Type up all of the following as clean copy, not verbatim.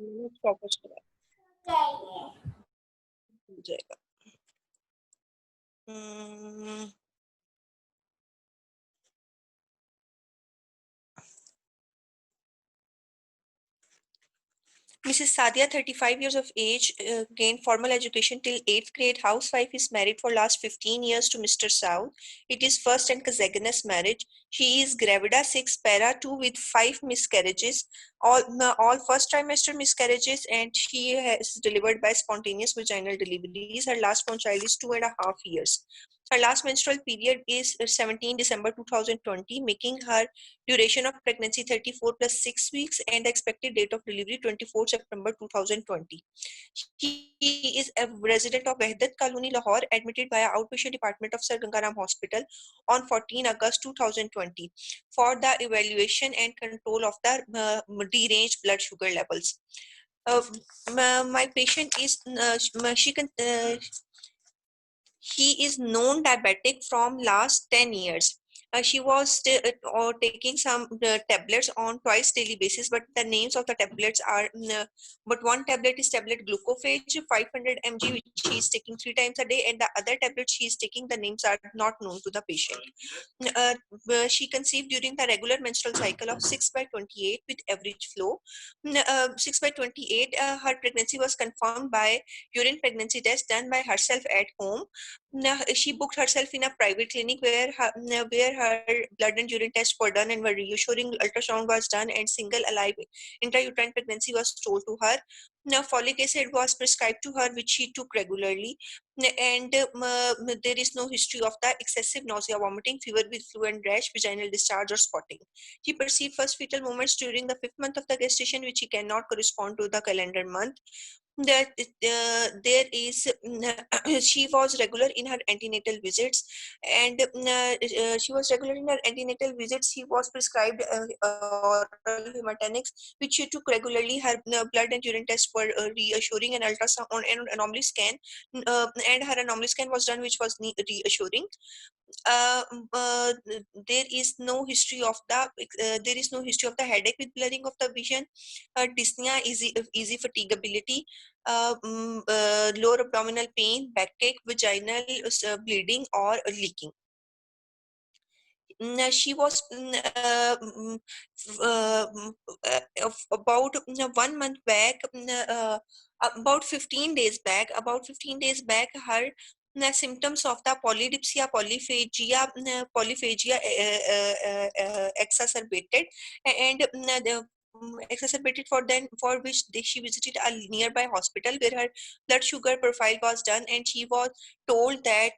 Stoppers हो जाएगा। Mrs. Sadia, 35 years of age, gained formal education till 8th grade. Housewife, is married for last 15 years to Mr. South. It is first and consanguineous marriage. She is gravida 6, para 2 with 5 miscarriages, all first trimester miscarriages, and she has delivered by spontaneous vaginal deliveries. Her last born child is 2.5 years. Her last menstrual period is 17 December 2020, making her duration of pregnancy 34 plus 6 weeks, and the expected date of delivery 24 September 2020. She is a resident of Wahdat Colony, Lahore, admitted via outpatient department of Sir Gangaram Hospital on 14 August 2020 for the evaluation and control of the deranged blood sugar levels. My patient is he is known diabetic from last 10 years. She was taking some tablets on twice daily basis, but the names of the tablets are, but one tablet is tablet glucophage 500 mg, which she is taking 3 times a day, and the other tablet she is taking, the names are not known to the patient. Uh, she conceived during the regular menstrual cycle of 6 by 28 with average flow. 6 by 28, her pregnancy was confirmed by urine pregnancy test done by herself at home. She booked herself in a private clinic where her blood and urine tests were done and were reassuring. Ultrasound was done and single alive intrauterine pregnancy was told to her. Now, folic acid was prescribed to her, which she took regularly, and there is no history of the excessive nausea, vomiting, fever with flu and rash, vaginal discharge or spotting. She perceived first fetal movements during the 5th month of the gestation, which cannot correspond to the calendar month. That there is she was regular in her antenatal visits, and she was regular in her antenatal visits. She was prescribed oral hematinics, which she took regularly. Her blood and urine tests were reassuring, and ultrasound and anomaly scan, and her anomaly scan was done, which was reassuring. uh, uh, there is no history of the headache with blurring of the vision, dyspnea, easy fatigability, lower abdominal pain, backache, vaginal bleeding or leaking. She was about 1 month back, about 15 days back, her symptoms of the polydipsia, polyphagia exacerbated, and exacerbated for which she visited a nearby hospital where her blood sugar profile was done, and she was told that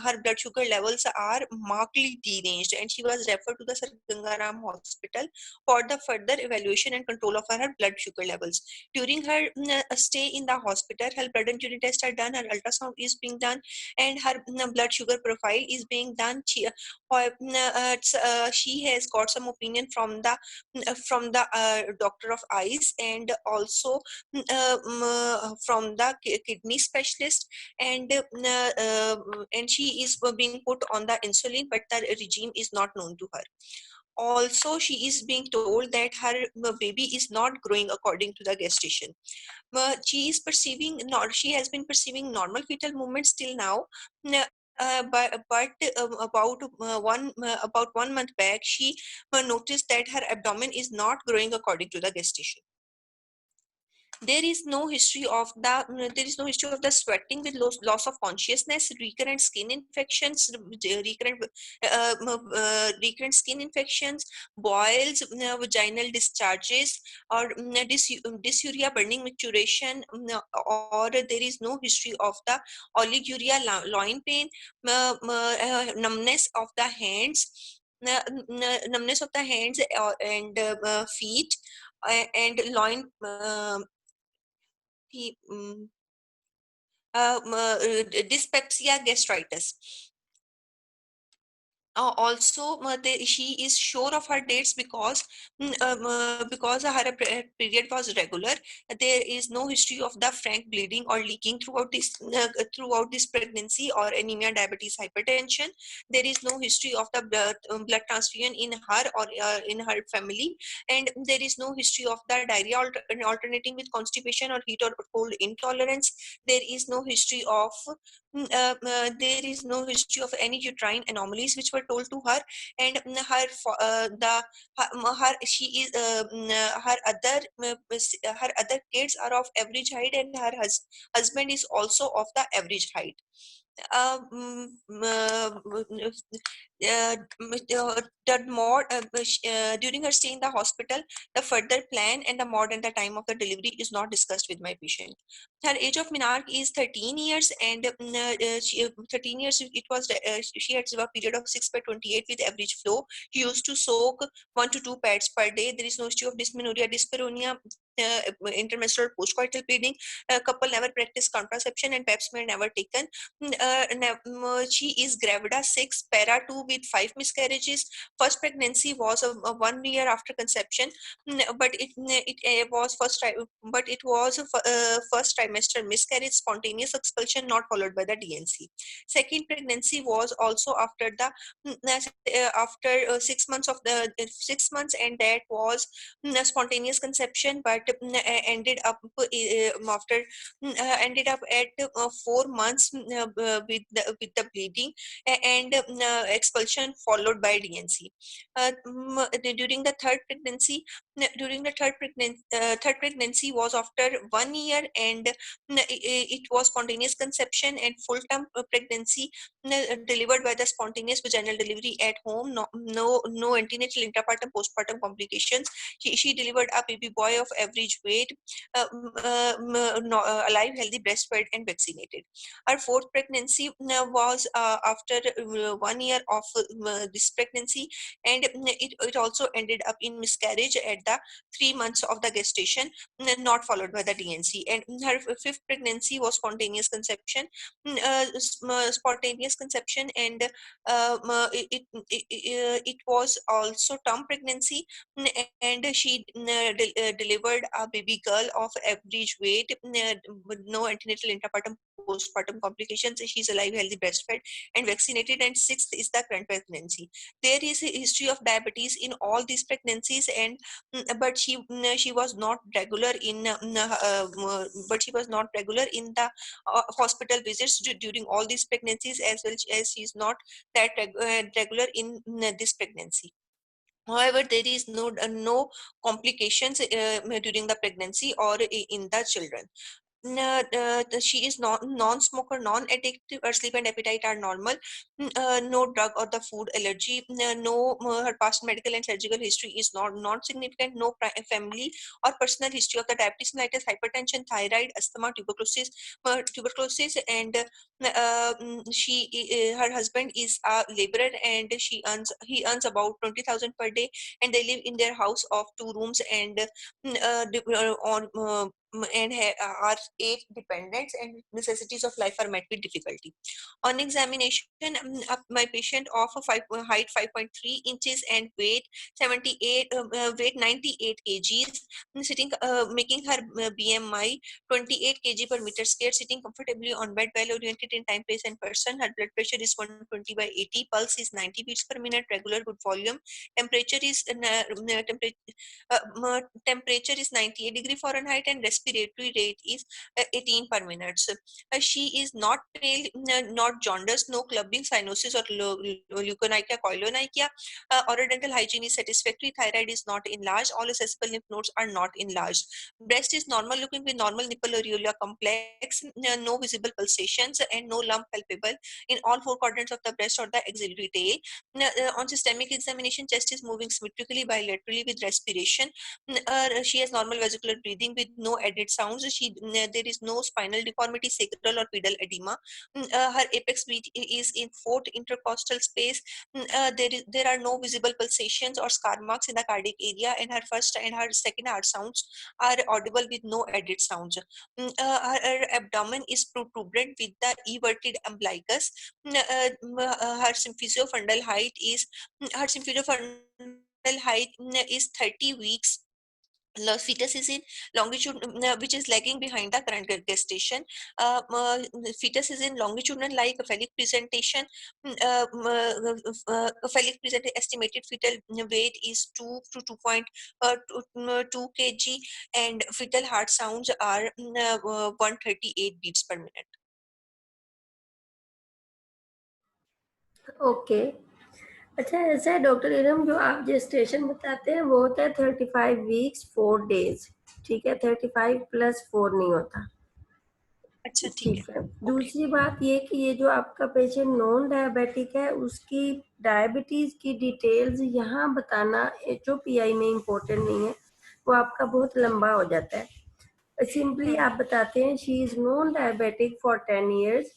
her blood sugar levels are markedly deranged, and she was referred to the Sir Gangaram Hospital for the further evaluation and control of her blood sugar levels. During her stay in the hospital, her blood and urine tests are done, her ultrasound is being done, and her blood sugar profile is being done. She has got some opinion from the doctor of eyes, and also from the kidney specialist, and she is being put on the insulin, but the regime is not known to her. Also, she is being told that her baby is not growing according to the gestation. She has been perceiving normal fetal movements till now. About 1 month back, she noticed that her abdomen is not growing according to the gestation. There is no history of the sweating with loss of consciousness, recurrent skin infections, recurrent skin infections, boils, vaginal discharges, or dysuria, burning maturation, or there is no history of the oliguria, loin pain, numbness of the hands, numbness of the hands and feet, and loin, um, dyspepsia, gastritis. Also, she is sure of her dates because period was regular. There is no history of the frank bleeding or leaking throughout this pregnancy, or anemia, diabetes, hypertension. There is no history of the blood transfusion in her or in her family, and there is no history of the diarrhea alternating with constipation or heat or cold intolerance. There is no history of there is no history of any uterine anomalies which were told to her. And she is her other kids are of average height, and her husband is also of the average height. um, During her stay in the hospital, the further plan and the mode and the time of the delivery is not discussed with my patient. Her age of menarche is 13 years, and 13 years it was. She had a period of 6 by 28 with average flow. She used to soak 1 to 2 pads per day. There is no history of dysmenorrhea, dyspareunia, intermenstrual postcoital bleeding. A couple never practiced contraception, and pap smear never taken. She is gravida 6, para 2 with 5 miscarriages. First pregnancy was 1 year after conception. But it was but it was first trimester miscarriage, spontaneous expulsion not followed by the DNC. Second pregnancy was also after the after 6 months of the 6 months, and that was spontaneous conception, but ended up after ended up at 4 months with the bleeding and expulsion followed by DNC. During the third pregnancy, third pregnancy was after 1 year, and it was spontaneous conception and full term pregnancy delivered by the spontaneous vaginal delivery at home. No antenatal, intrapartum, postpartum complications. She delivered a baby boy of average weight, no, alive, healthy, breastfed, and vaccinated. Our fourth pregnancy was after 1 year of this pregnancy, and it also ended up in miscarriage at the 3 months of the gestation, not followed by the DNC. And her fifth pregnancy was spontaneous conception, spontaneous conception, and it was also term pregnancy, and she delivered a baby girl of average weight, with no antenatal, intrapartum, postpartum complications. She's alive, healthy, breastfed, and vaccinated. And sixth is the current pregnancy. There is a history of diabetes in all these pregnancies, and but she was not regular in but she was not regular in the hospital visits during all these pregnancies, as well as she is not that regular in this pregnancy. However, there is no complications during the pregnancy or in the children. No, she is not non-smoker, non-addictive. Her sleep and appetite are normal. No drug or the food allergy. No, her past medical and surgical history is not significant. No family or personal history of the diabetes mellitus, hypertension, thyroid, asthma, tuberculosis, and her husband is a laborer, and he earns about 20,000 per day, and they live in their house of 2 rooms, and on are 8 dependents, and necessities of life are met with difficulty. On examination, my patient of a height 5.3 inches and weight 98 kgs, sitting making her BMI 28 kg per meter square, sitting comfortably on bed, well oriented in time, place, and person. Her blood pressure is 120 by 80, pulse is 90 beats per minute, regular, good volume. Temperature is temperature is 98 degree Fahrenheit, and respiratory rate is 18 per minute. So, she is not pale, not jaundice, no clubbing, cyanosis, or leukonychia, koilonychia. Oral dental hygiene is satisfactory. Thyroid is not enlarged. All accessible lymph nodes are not enlarged. Breast is normal looking with normal nipple areola complex, no visible pulsations, and no lump palpable in all four quadrants of the breast or the axillary tail. On systemic examination, chest is moving symmetrically bilaterally with respiration. She has normal vesicular breathing with no added sounds. There is no spinal deformity, sacral or pedal edema. Her apex beat is in fourth intercostal space. There are no visible pulsations or scar marks in the cardiac area, and her first and her second heart sounds are audible with no added sounds. Her abdomen is protuberant with the everted umbilicus. Her symphysiofundal height is her symphysiofundal height is 30 weeks. The fetus is in longitude, which is lagging behind the current gestation. Fetus is in longitudinal like phallic presentation. Phallic present estimated fetal weight is 2 to 2 kg, and fetal heart sounds are 138 beats per minute. Okay अच्छा, ऐसा है doctor Iram, जो आप gestation बताते हैं वो होता है 35 वीक्स 4 डेज, ठीक है, 35 + 4 नहीं होता। अच्छा, ठीक ठीक है, है। ओके। दूसरी बात ये कि ये जो आपका पेशेंट नॉन डायबिटिक है, उसकी डायबिटीज की डिटेल्स यहाँ बताना HOPI में इम्पोर्टेंट नहीं है, वो आपका बहुत लंबा हो जाता है। सिंपली आप बताते हैं she is non diabetic for 10 years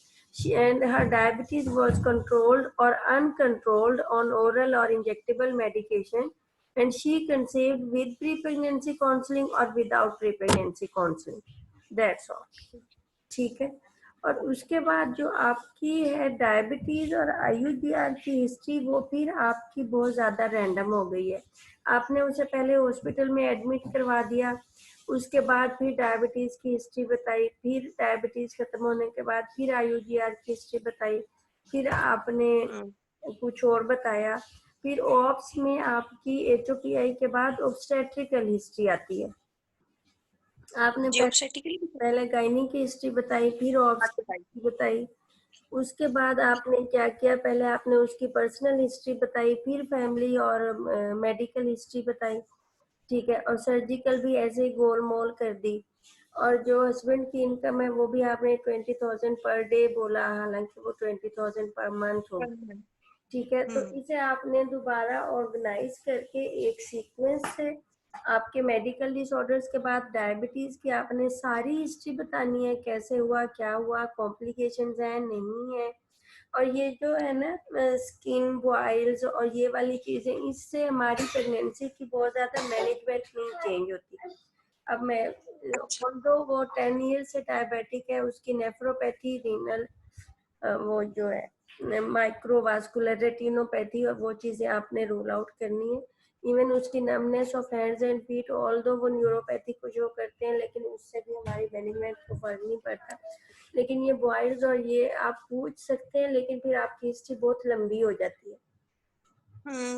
and her diabetes was controlled or uncontrolled on oral or injectable medication, and she conceived with pre-pregnancy counseling or without pre-pregnancy counseling. That's all. ठीक है। और उसके बाद जो आपकी है डायबिटीज और IUDR की हिस्ट्री, वो फिर आपकी बहुत ज़्यादा रैंडम हो गई है। आपने उसे पहले हॉस्पिटल में एडमिट करवा दिया, उसके बाद फिर डायबिटीज की हिस्ट्री बताई, फिर डायबिटीज खत्म होने के बाद फिर IUDR की हिस्ट्री बताई, फिर आपने कुछ और बताया, फिर ऑप्स में आपकी HOPI के बाद ऑब्स्टेट्रिकल हिस्ट्री आती है। आपने पहले गायनी की हिस्ट्री बताई, फिर ऑप्स की बताई, उसके बाद आपने क्या किया, पहले आपने उसकी पर्सनल हिस्ट्री बताई, फिर फैमिली और मेडिकल हिस्ट्री बताई, ठीक है, और सर्जिकल भी ऐसे ही गोल मोल कर दी। और जो हस्बैंड की इनकम है वो भी आपने 20,000 पर डे बोला, हालांकि वो 20,000 पर मंथ हो, ठीक है। तो इसे आपने दोबारा ऑर्गेनाइज करके एक सीक्वेंस से आपके मेडिकल डिसऑर्डर्स के बाद डायबिटीज की आपने सारी हिस्ट्री बतानी है, कैसे हुआ, क्या हुआ, कॉम्प्लिकेशंस हैं नहीं है। और ये जो है ना स्किन बॉइल्स और ये वाली चीजें, इससे हमारी प्रेगनेंसी की बहुत ज्यादा मैनेजमेंट नहीं चेंज होती। अब मैं ऑल्दो वो 10 ईयर से डायबिटिक है, उसकी नेफ्रोपैथी, रीनल वो जो है माइक्रोवास्कुलर रेटिनोपैथी, और वो चीजें आपने रूल आउट करनी है। इवन उसकी numbness of hands and feet, although वो न्यूरोपैथी को जो करते हैं, लेकिन उससे भी हमारी मैनेजमेंट को फर्क नहीं पड़ता। लेकिन ये बॉयल्स और ये आप पूछ सकते हैं, लेकिन फिर आपकी हिस्ट्री बहुत लंबी हो जाती है।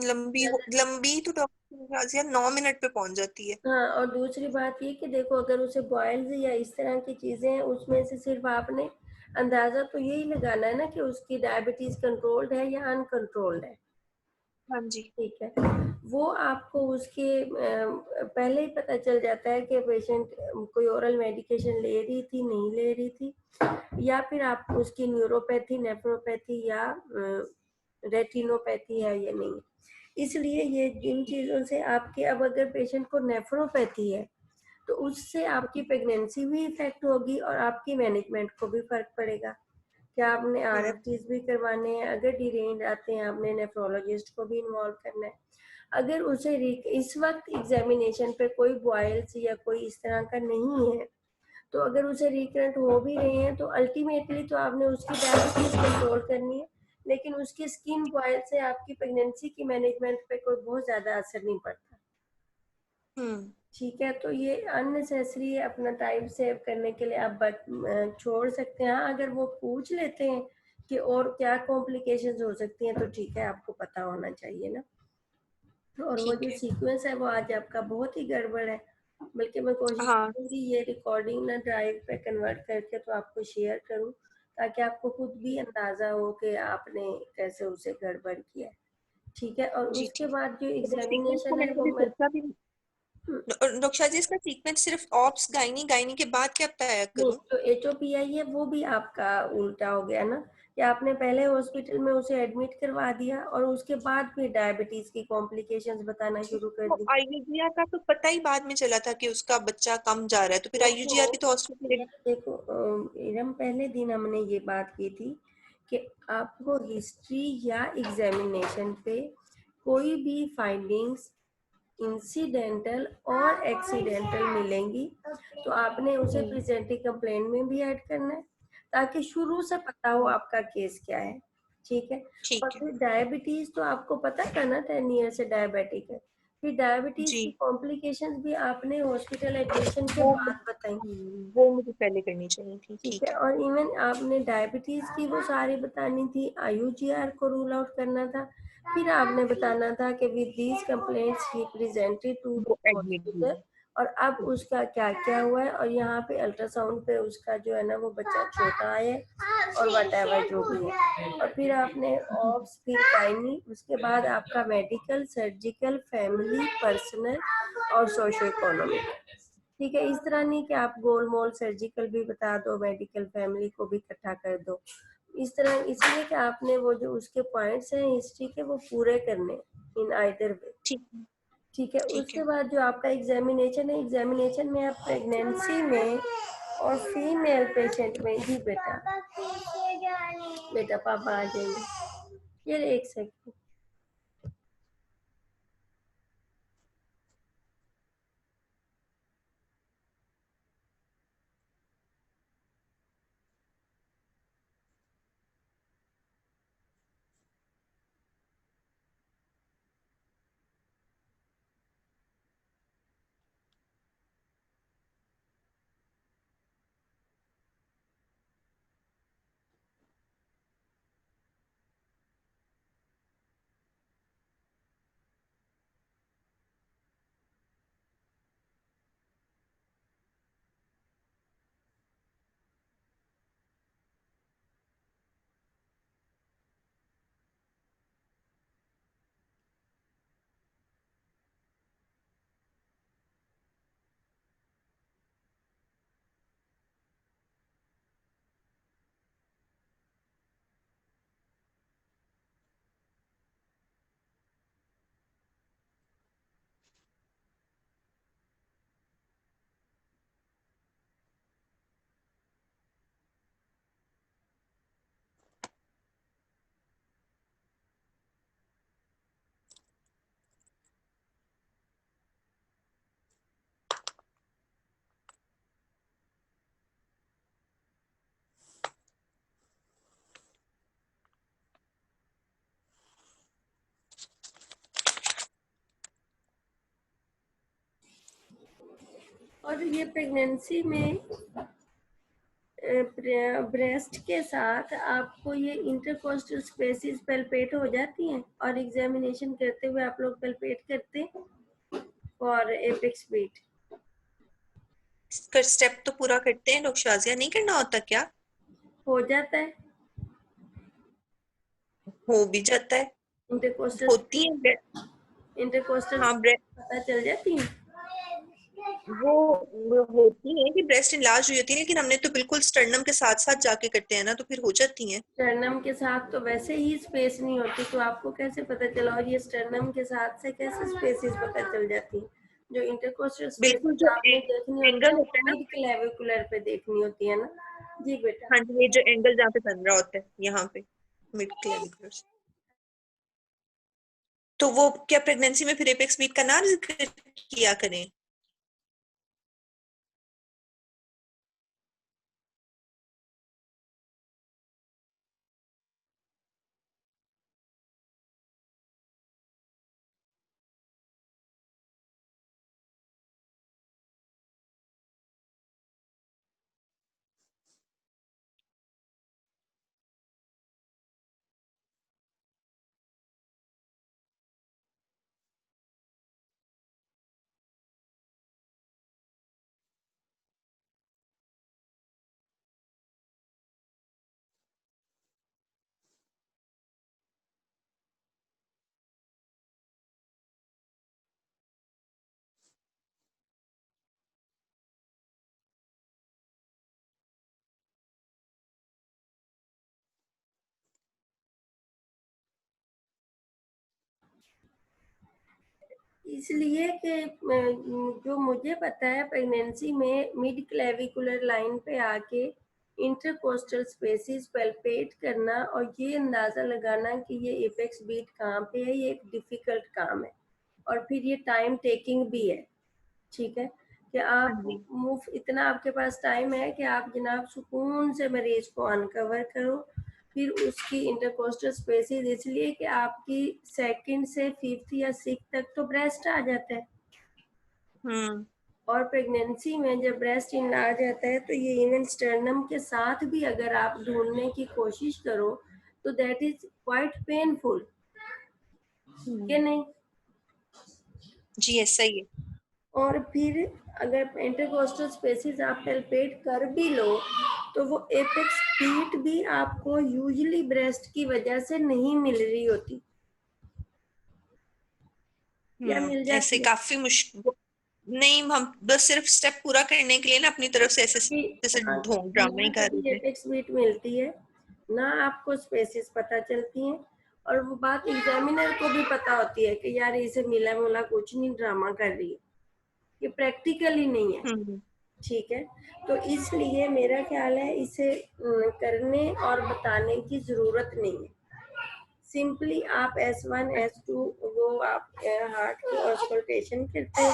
लंबी तो डॉक्टर 9 मिनट पे पहुंच जाती है। हाँ, और दूसरी बात ये कि देखो, अगर उसे बॉयल्स या इस तरह की चीजें हैं, उसमें से सिर्फ आपने अंदाजा तो यही लगाना है ना कि उसकी डायबिटीज कंट्रोल्ड है या अनकंट्रोल्ड है। हाँ जी, ठीक है, वो आपको उसके पहले ही पता चल जाता है कि पेशेंट कोई ओरल मेडिकेशन ले रही थी, नहीं ले रही थी, या फिर आप उसकी न्यूरोपैथी, नेफ्रोपैथी या रेटिनोपैथी है या नहीं। इसलिए ये जिन चीजों से आपके, अब अगर पेशेंट को नेफ्रोपैथी है तो उससे आपकी प्रेगनेंसी भी इफेक्ट होगी और आपकी मैनेजमेंट को भी फर्क पड़ेगा। क्या आपने RFTs भी करवाने हैं, अगर डिरेंज आते हैं आपने नेफ्रोलॉजिस्ट को भी इन्वॉल्व करना है। अगर उसे इस वक्त एग्जामिनेशन पे कोई बॉयल्स या कोई इस तरह का नहीं है, तो अगर उसे रिकरेंट हो भी रहे हैं, तो अल्टीमेटली तो आपने उसकी डायबिटीज कंट्रोल करनी है, लेकिन उसकी स्किन बॉयल से आपकी प्रेगनेंसी की मैनेजमेंट पे कोई बहुत ज्यादा असर नहीं पड़ता। ठीक है, तो ये अननेसेसरी है, अपना टाइम सेव करने के लिए आप छोड़ सकते हैं। हाँ, अगर वो पूछ लेते हैं कि और क्या कॉम्प्लिकेशंस हो सकती हैं, तो ठीक है, आपको पता होना चाहिए ना। और वो जो सीक्वेंस है वो आज आपका बहुत ही गड़बड़ है, बल्कि मैं कोशिश करूंगी ये रिकॉर्डिंग ना ड्राइव पे कन्वर्ट करके तो आपको शेयर करूं, ताकि आपको खुद भी अंदाजा हो कि आपने कैसे उसे गड़बड़ किया है। ठीक है, और उसके बाद जो एग्जामिनेशन है वो मैं डॉक्टर शाह जी, इसका सीक्वेंस सिर्फ ऑप्स गायनी के बाद क्या तय करूं? जो HOPI है वो भी आपका उल्टा हो गया ना, कि आपने पहले हॉस्पिटल में उसे एडमिट करवा दिया और उसके बाद फिर डायबिटीज की कॉम्प्लिकेशंस बताना शुरू कर तो दी? आईयूजीआर का तो पता ही बाद में चला था कि उसका बच्चा कम जा रहा है, तो फिर आईयूजीआर देखो की तो हॉस्पिटल। देखो इरम, पहले दिन हमने ये बात की थी कि आपको हिस्ट्री या एग्जामिनेशन पे कोई भी फाइंडिंग्स इंसिडेंटल और एक्सीडेंटल मिलेंगी तो आपने उसे प्रेजेंटिव कंप्लेंट में भी ऐड करना है, ताकि शुरू से पता हो आपका केस क्या है। ठीक है। और ठीक है। फिर डायबिटीज तो आपको पता था ना, 10 ईयर से डायबिटिक है। फिर डायबिटीज की जी। कॉम्प्लिकेशंस भी आपने हॉस्पिटल एडमिशन के वो बाद बताई। वो मुझे पहले करनी चाहिए थी, ठीक है। ठीक है। और इवन आपने डायबिटीज की वो सारी बतानी थी, आईयूजीआर को रूल आउट करना था, फिर आपने बताना था कि with these complaints he presented to the वो एडमिट भी हॉस्पिटल, है। और अब उसका क्या क्या हुआ है, और यहाँ पे अल्ट्रासाउंड पे उसका जो है ना वो बच्चा छोटा है, और वट जो भी है। और फिर आपने ऑप्स फिर गायनी, उसके बाद आपका मेडिकल, सर्जिकल, फैमिली, पर्सनल और सोशो इकोनॉमिक। ठीक है। इस तरह नहीं कि आप गोल मोल सर्जिकल भी बता दो, मेडिकल, फैमिली को भी इकट्ठा कर दो। इस तरह इसलिए कि आपने वो जो उसके पॉइंट्स हैं हिस्ट्री के वो पूरे करने इन आइदर वे। ठीक है। ठीक है। ठीक उसके है। बाद जो आपका एग्जामिनेशन है, एग्जामिनेशन में आप प्रेगनेंसी में और फीमेल पेशेंट में, जी बेटा, बेटा पापा आ जाएंगे, ये एक सेकंड। और ये प्रेगनेंसी में ब्रेस्ट के साथ आपको ये इंटरकोस्टल स्पेसिस पल्पेट हो जाती हैं, और एग्जामिनेशन करते हुए आप लोग पल्पेट करते हैं फॉर एपेक्स बीट। इसका स्टेप तो पूरा करते हैं लोग, शाजिया नहीं करना होता क्या? हो जाता है। हो भी जाता है। इंटरकोस्टल होती है। इंटरकोस्टल हाँ, पता चल जाती है। वो होती है कि ब्रेस्ट इनलार्ज हुई होती है, लेकिन हमने तो बिल्कुल स्टर्नम के साथ साथ जाके करते हैं ना, तो फिर हो जाती हैं। स्टर्नम के साथ तो वैसे ही स्पेस नहीं होती, तो आपको कैसे पता चला? और ये स्टर्नम के साथ से कैसे स्पेसिस पता चल जाती है? जो इंटरकोस्टल बिल्कुल, स्पेसिस जो आपने देखनी होती है एंगल होता है वो ना। मिड क्लेविकुलर पे देखनी होती है ना। जी बेटा। हाँ जी, ये जो एंगल जहाँ पे बन रहा होता है यहाँ पे, मिड क्लेविकुलर। तो वो क्या प्रेगनेंसी में फिर एपेक्स बीट का ना जिक्र किया करें? इसलिए कि जो मुझे पता है प्रेगनेंसी में मिड क्लेविकुलर लाइन पे आके इंटरकोस्टल स्पेसिस पल्पेट करना और ये अंदाजा लगाना कि ये एपेक्स बीट कहाँ पे है, ये एक डिफिकल्ट काम है और फिर ये टाइम टेकिंग भी है। ठीक है कि हाँ आप जी। मुफ्त इतना आपके पास टाइम है कि आप जनाब सुकून से मरीज को अनकवर करो, फिर उसकी इंटरकोस्टल स्पेसिस, इसलिए कि आपकी सेकंड से फिफ्थ या सिक्स तक तो ब्रेस्ट आ जाता है हम्म। और प्रेगनेंसी में जब ब्रेस्ट इन आ जाता है तो ये इवन स्टर्नम के साथ भी अगर आप ढूंढने की कोशिश करो तो दैट इज क्वाइट पेनफुल कि नहीं। जी ऐसा ही है। और फिर अगर इंटरकोस्टल स्पेसिस आप पेल्पेट कर भी लो तो वो एपेक्स पीट भी आपको यूजुअली ब्रेस्ट की वजह से नहीं मिल रही होती या मिल ऐसे जाती है। काफी मुश्किल नहीं, हम बस सिर्फ स्टेप पूरा करने के लिए ना अपनी तरफ से ऐसे जैसे ढोंग ड्रामा ही ना कर कभी रहे थे। एपेक्स बीट मिलती है ना आपको स्पेसिस पता चलती हैं और वो बात एग्जामिनर को भी पता होती है कि यार इसे मिला मुला कुछ नहीं, ड्रामा कर रही है, ये प्रैक्टिकली नहीं है। हम्म। ठीक है, तो इसलिए मेरा ख्याल है इसे करने और बताने की जरूरत नहीं है। सिंपली आप S1 S2 वो आप हार्ट की ऑस्कल्टेशन करते हो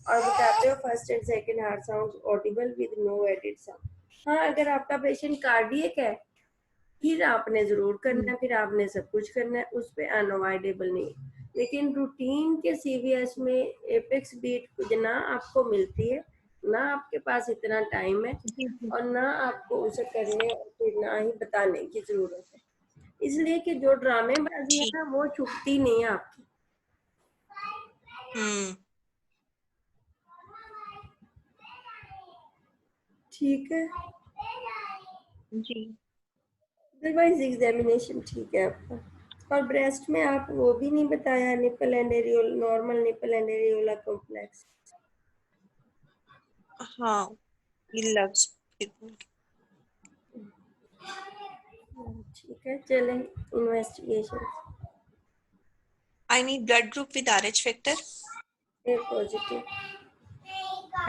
और बताते हो first and second heart sound audible with no added sound. हाँ, अगर आपका पेशेंट कार्डियक है फिर आपने जरूर करना है, फिर आपने सब कुछ करना है, उस पर अनअवॉइडेबल नहीं। लेकिन रूटीन के सीवीएस में एपेक्स बीट ना आपको मिलती है, ना आपके पास इतना टाइम है जी जी और ना आपको उसे करने और फिर ना ही बताने की जरूरत है। इसलिए कि जो ड्रामेबाजी है जी। ना वो छुपती नहीं है आपकी। हम्म। ठीक है, जी। अदरवाइज एग्जामिनेशन ठीक है आपका। और ब्रेस्ट में आप वो भी नहीं बताया, nipple and areola, normal nipple and areola complex. हाँ, ये लव्स। ठीक है, चलें investigation. I need blood group with RH factor. A positive,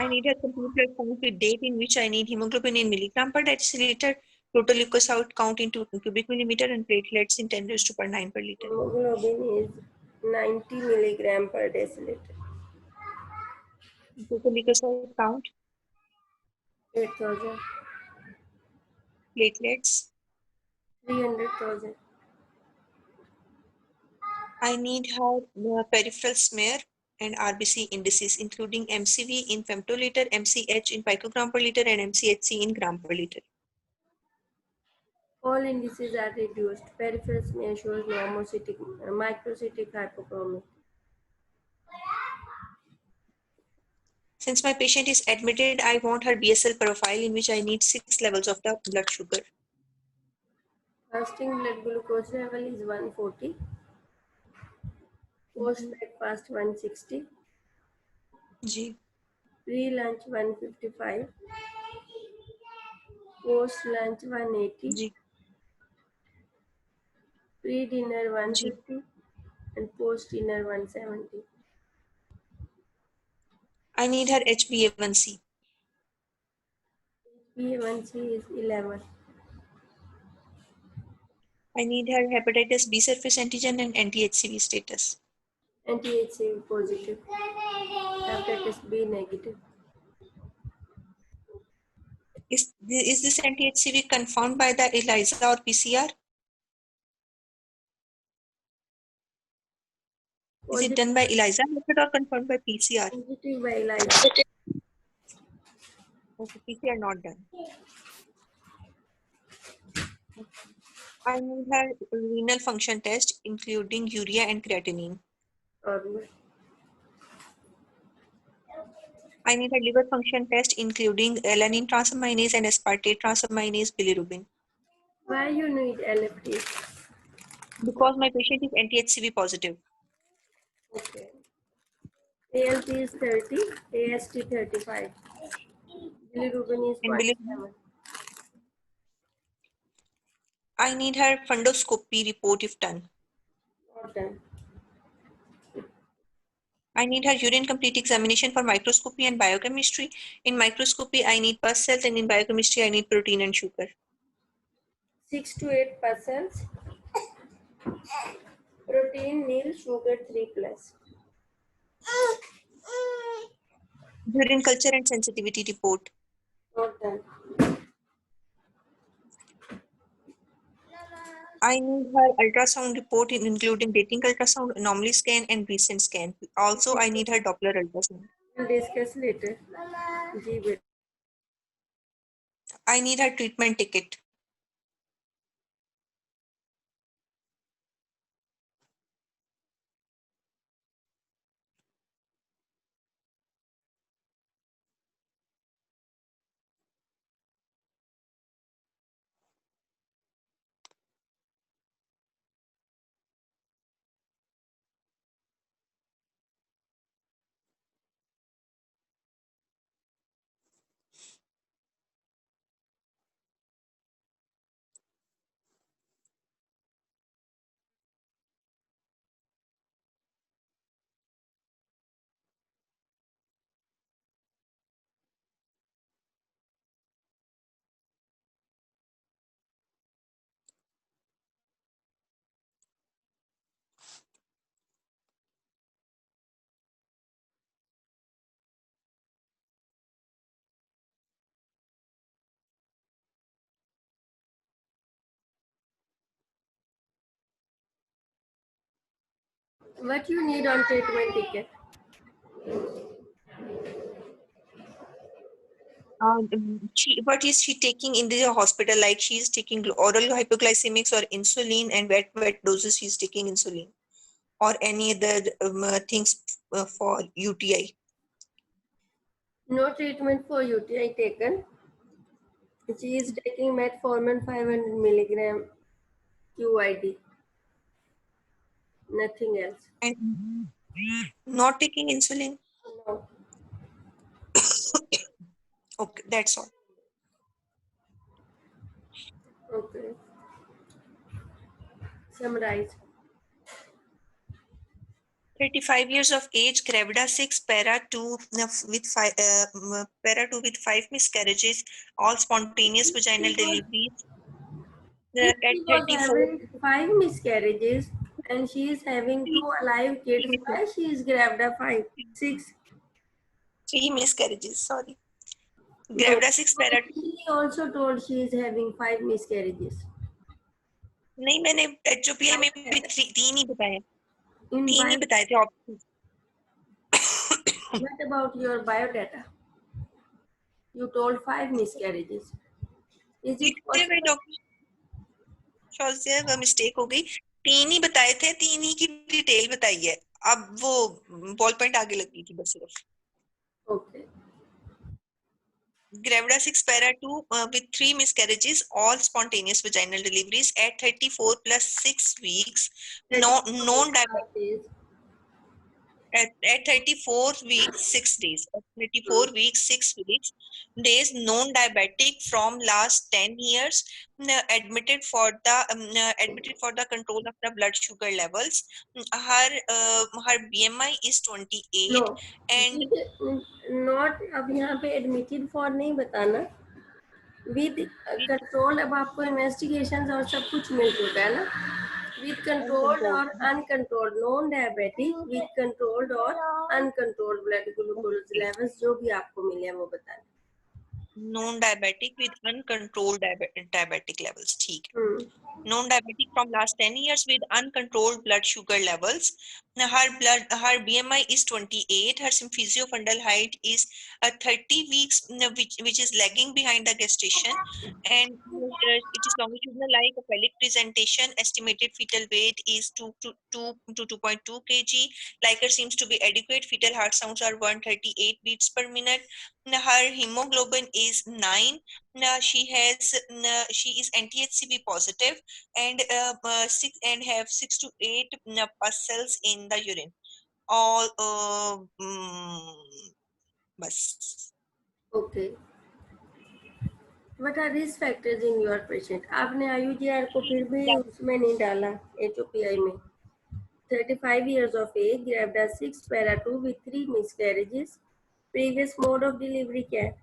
I need a complete blood count with date in which I need hemoglobin in milligram per deciliter, total leukocyte count in cubic millimeter, and platelets in 10 raised to power 9 per liter. hemoglobin is 90 milligram per deciliter, Total leukocyte count, 8,000, platelets. 300,000, I need her peripheral smear and RBC indices, including MCV in femtoliter, MCH in picogram per liter, and MCHC in gram per liter. all indices are reduced, peripheral smear shows normocytic, microcytic hypochromic. Since my patient is admitted, I want her BSL profile in which I need 6 levels of the blood sugar. Fasting blood glucose level is 140, post breakfast 160, जी pre lunch 155, post lunch 180, जी pre dinner जी। 150 and post dinner 170. I need her HbA1c. HbA1c is 11. I need her hepatitis B surface antigen and anti-HCV status. Anti-HCV positive, hepatitis B negative. Is this anti-HCV confirmed by the ELISA or PCR? Is it done by ELISA method or confirmed by PCR? Positive by ELISA. Okay, PCR not done. I need her renal function test, including urea and creatinine. Normal. I need her liver function test, including alanine transaminase and aspartate transaminase bilirubin. Why you need LFT? Because my patient is anti-HCV positive. Okay. ALT is 30, AST 35. Bilirubin is And bilirubin, 0.7. I need her fundoscopy report if done. Not done. I need her urine complete examination for microscopy and biochemistry. In microscopy, I need pus cells, and in biochemistry, I need protein and sugar. 6 to 8%. Protein nil, sugar 3 plus. Urine culture and sensitivity report. Not done. I need her ultrasound report, including dating ultrasound, anomaly scan, and recent scan. Also, I need her Doppler ultrasound. We'll discuss later. जी बेटा. I need her treatment ticket. What you need on treatment ticket? What is she taking in the hospital? Like she is taking oral hypoglycemics or insulin, and wet doses she is taking insulin, or any other things for UTI. No treatment for UTI taken. She is taking metformin 500 milligram QID. Nothing else. And not taking insulin. No. Okay, that's all. Okay. Summarize. 35 years of age, Gravida 6, para 2 with 5 para 2 with 5 miscarriages, all spontaneous vaginal deliveries If at she was 34. having 5 miscarriages and she is having 2 alive kids, why she is gravida 5, 6? 3 miscarriages, sorry. No. Gravida 6 para 2. He also told she is having 5 miscarriages. नहीं मैंने HOPI में भी 3 ही बताए In 3 he bio, बताए थे options. what about your biodata? You told 5 miscarriages. Is it possible? Doctor mistake हो गई 3 ही बताए थे 3 ही की डिटेल बताई है अब वो बॉल पॉइंट आगे लग गई थी बस सिर्फ Okay. Gravida 6 para 2 with 3 miscarriages, all spontaneous vaginal deliveries at 34 plus 6 weeks. No, known Days. at 34 weeks 6 days. At 34 weeks 6 weeks days, known diabetic from last 10 years. Admitted for the control of the blood sugar levels. Her BMI is 28 No. and Not अब यहाँ पे admitted for नहीं बताना. With control अब आपको investigations और सब कुछ मिल चुका है ना. With controlled or uncontrolled, non diabetic, with controlled or uncontrolled blood glucose levels जो भी आपको मिले वो बताना. known diabetic with uncontrolled diabetic levels. ठीक है. Known diabetic from last 10 years with uncontrolled blood sugar levels. Now her BMI is 28. Her symphysiofundal height is 30 weeks, which is lagging behind the gestation, and it is longitudinal like a phallic presentation. Estimated fetal weight is 2 to 2.2 kg. Liker seems to be adequate. Fetal heart sounds are 138 beats per minute. Her hemoglobin is 9. She is anti-HCV positive and have 6 to 8 pus cells in the urine. All bus. Okay. What are risk factors in your patient? आपने IUGR को फिर भी उसमें नहीं डाला HOPI में. 35 years of age, grabbed a 6 para 2 with 3 miscarriages. Previous mode of delivery क्या है?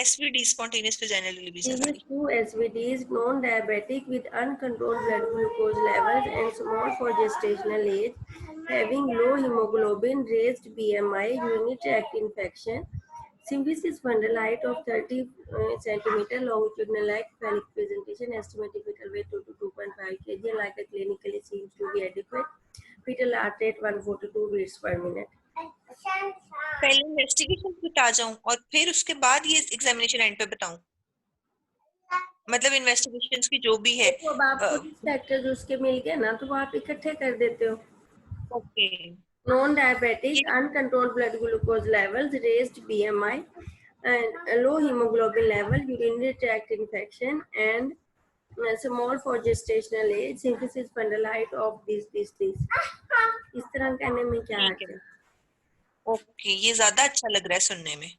SVD, spontaneous vaginal delivery से Previous हमारी. 2 SVDs, non-diabetic with uncontrolled blood glucose levels and small for gestational age, having low hemoglobin, raised BMI, urinary tract infection, symphysis fundal height of 30 centimeter, longitudinal like phallic presentation, estimated fetal weight 2 to 2.5 kg, like a clinically seems to be adequate, fetal heart rate 142 beats per minute. पहले investigation बता जाऊं और फिर उसके बाद ये examination and पे बताऊं, मतलब इन्वेस्टिगेशंस की जो भी है. देखो अब आपको रिस्क फैक्टर्स उसके मिल गए ना, तो वो आप इकट्ठे कर देते हो. Okay. Non-diabetic, uncontrolled blood glucose levels, raised BMI, and a low hemoglobin level, urinary tract infection, and small for gestational age, symphysis fundal height of this. इस तरह कहने में क्या ठीक हर्ज है. है? ओके, ये ज्यादा अच्छा लग रहा है सुनने में.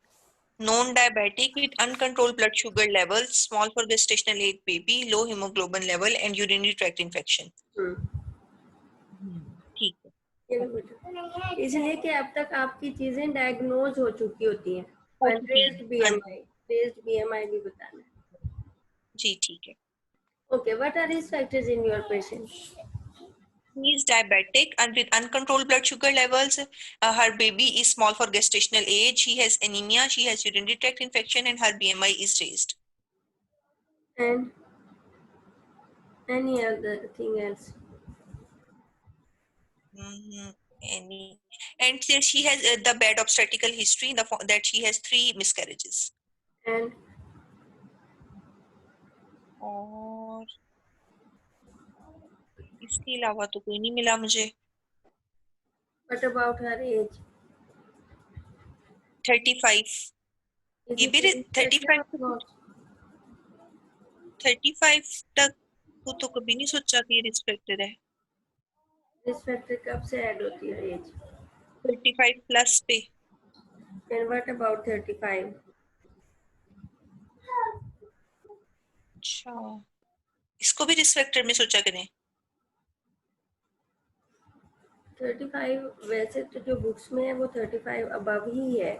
Non diabetic with uncontrolled blood sugar level, small for gestational age baby, low haemoglobin level and urinary tract infection. ठीक है. ये भी बेटा, इसलिए कि अब तक आपकी चीजें डायग्नोज हो चुकी होती हैं. हो And चुकी है. हाँ जी. raised BMI भी बताना है. जी ठीक है. Okay, what are risk factors in your patient? He is diabetic and with uncontrolled blood sugar levels. Her baby is small for gestational age. She has anemia. She has urinary tract infection, and her BMI is raised. And any other thing else? Any, and she has the bad obstetrical history. That she has 3 miscarriages. And और इसके अलावा तो कोई नहीं मिला मुझे. what about her age? 35. Is ये it भी a risk factor 35 or not? 35 तक को तो कभी नहीं सोचा कि ये रिस्पेक्टेड है. Risk factor कब से ऐड होती है age? 35 प्लस पे. And what about 35? अच्छा, इसको भी रिस्पेक्टेड में सोचा करें. 35 वैसे तो जो बुक्स में है वो 35 अबव ही है,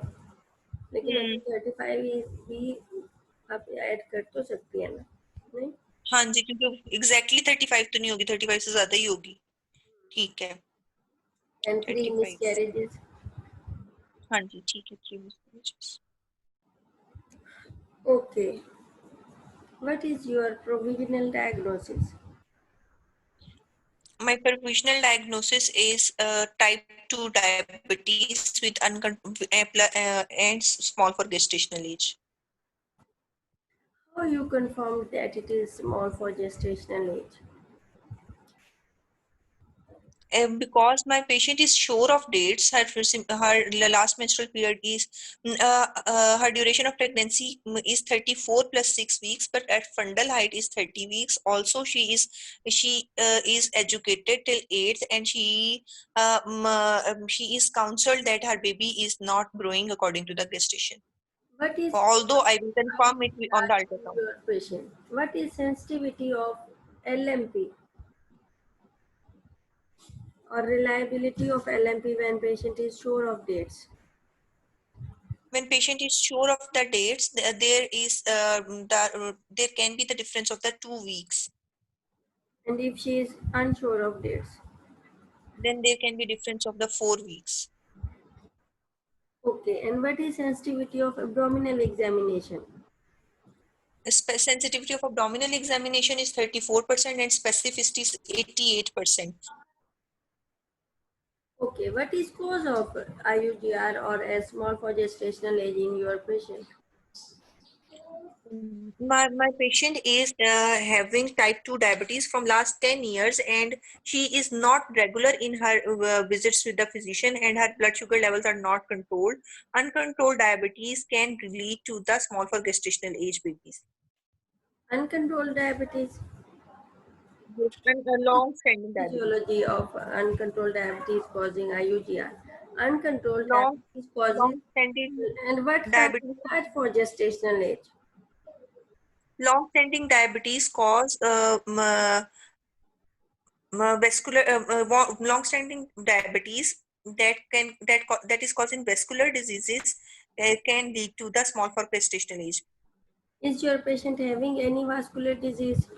लेकिन अभी 35 भी आप ऐड कर तो सकती है ना, नहीं? हाँ जी, क्योंकि एग्जैक्टली 35 तो नहीं होगी, 35 से ज्यादा ही होगी. ठीक है. And 3 35. miscarriages. हाँ जी ठीक है. 3 miscarriages. Okay. What is your provisional diagnosis? My provisional diagnosis is type 2 diabetes with and small for gestational age. How you confirmed that it is small for gestational age? Because my patient is sure of dates. Her last menstrual period is her duration of pregnancy is 34 plus 6 weeks, but at fundal height is 30 weeks. Also, she is educated till 8th, and she is counseled that her baby is not growing according to the gestation. What is Although I will confirm it on the ultrasound. your patient? What is sensitivity of LMP or reliability of LMP when patient is sure of dates? When patient is sure of the dates, there can be the difference of the 2 weeks. And if she is unsure of dates? Then there can be difference of the 4 weeks. Okay, and what is sensitivity of abdominal examination? Sensitivity of abdominal examination is 34% and specificity is 88%. Okay, what is cause of IUGR or a small for gestational age in your patient? My patient is having type 2 diabetes from last 10 years, and she is not regular in her visits with the physician, and her blood sugar levels are not controlled. Uncontrolled diabetes can lead to the small for gestational age babies. Uncontrolled diabetes? And a long-standing diabetes. Physiology of uncontrolled diabetes causing IUGR. Uncontrolled Long, diabetes causes, long-standing and what's diabetes. required for gestational age? Long-standing diabetes cause vascular long-standing diabetes that is causing vascular diseases can lead to the small for gestational age. Is your patient having any vascular disease?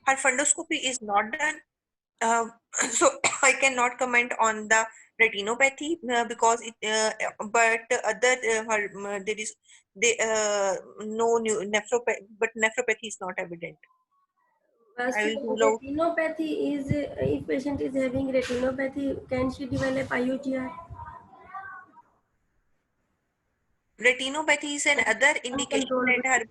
Her fundoscopy is not done, so I cannot comment on the retinopathy because it. But other there is no new nephropathy, but nephropathy is not evident. I will Vascular rule out. retinopathy is, if patient is having retinopathy, can she develop IUGR? Retinopathy is an other indication Uncontrolled.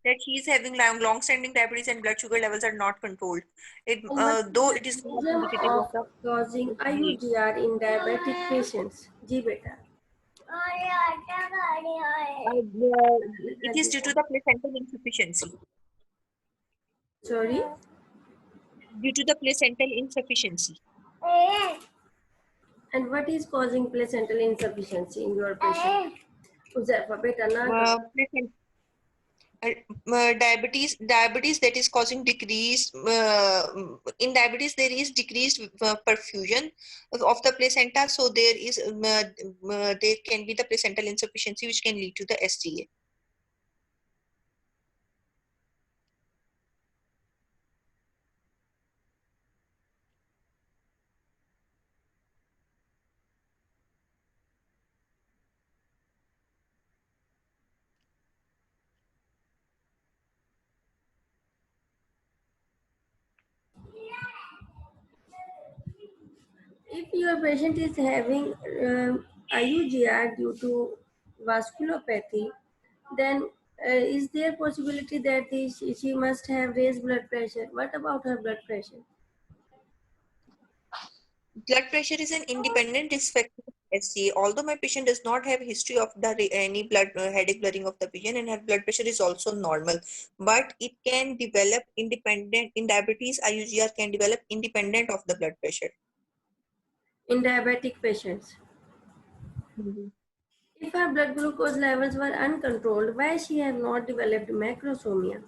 that she is having long-standing diabetes and blood sugar levels are not controlled. It And what is though the it is not mechanism indicative of of the causing disease. IUGR in diabetic patients? जी बेटा. It is due to the placental insufficiency. Sorry. Due to the placental insufficiency. And what is causing placental insufficiency in your patient? Uzaifa, beta na Uh, karo. placent- diabetes that is causing decreased in diabetes there is decreased perfusion of the placenta, so there can be the placental insufficiency which can lead to the SGA. If your patient is having IUGR due to vasculopathy, then is there possibility that she must have raised blood pressure? What about her blood pressure? Blood pressure is an independent risk factor of SCA. Although my patient does not have history of any blood headache, blurring of the vision, and her blood pressure is also normal, but it can develop independent in diabetes. IUGR can develop independent of the blood pressure. In diabetic patients. If her blood glucose levels were uncontrolled, why she have not developed macrosomia?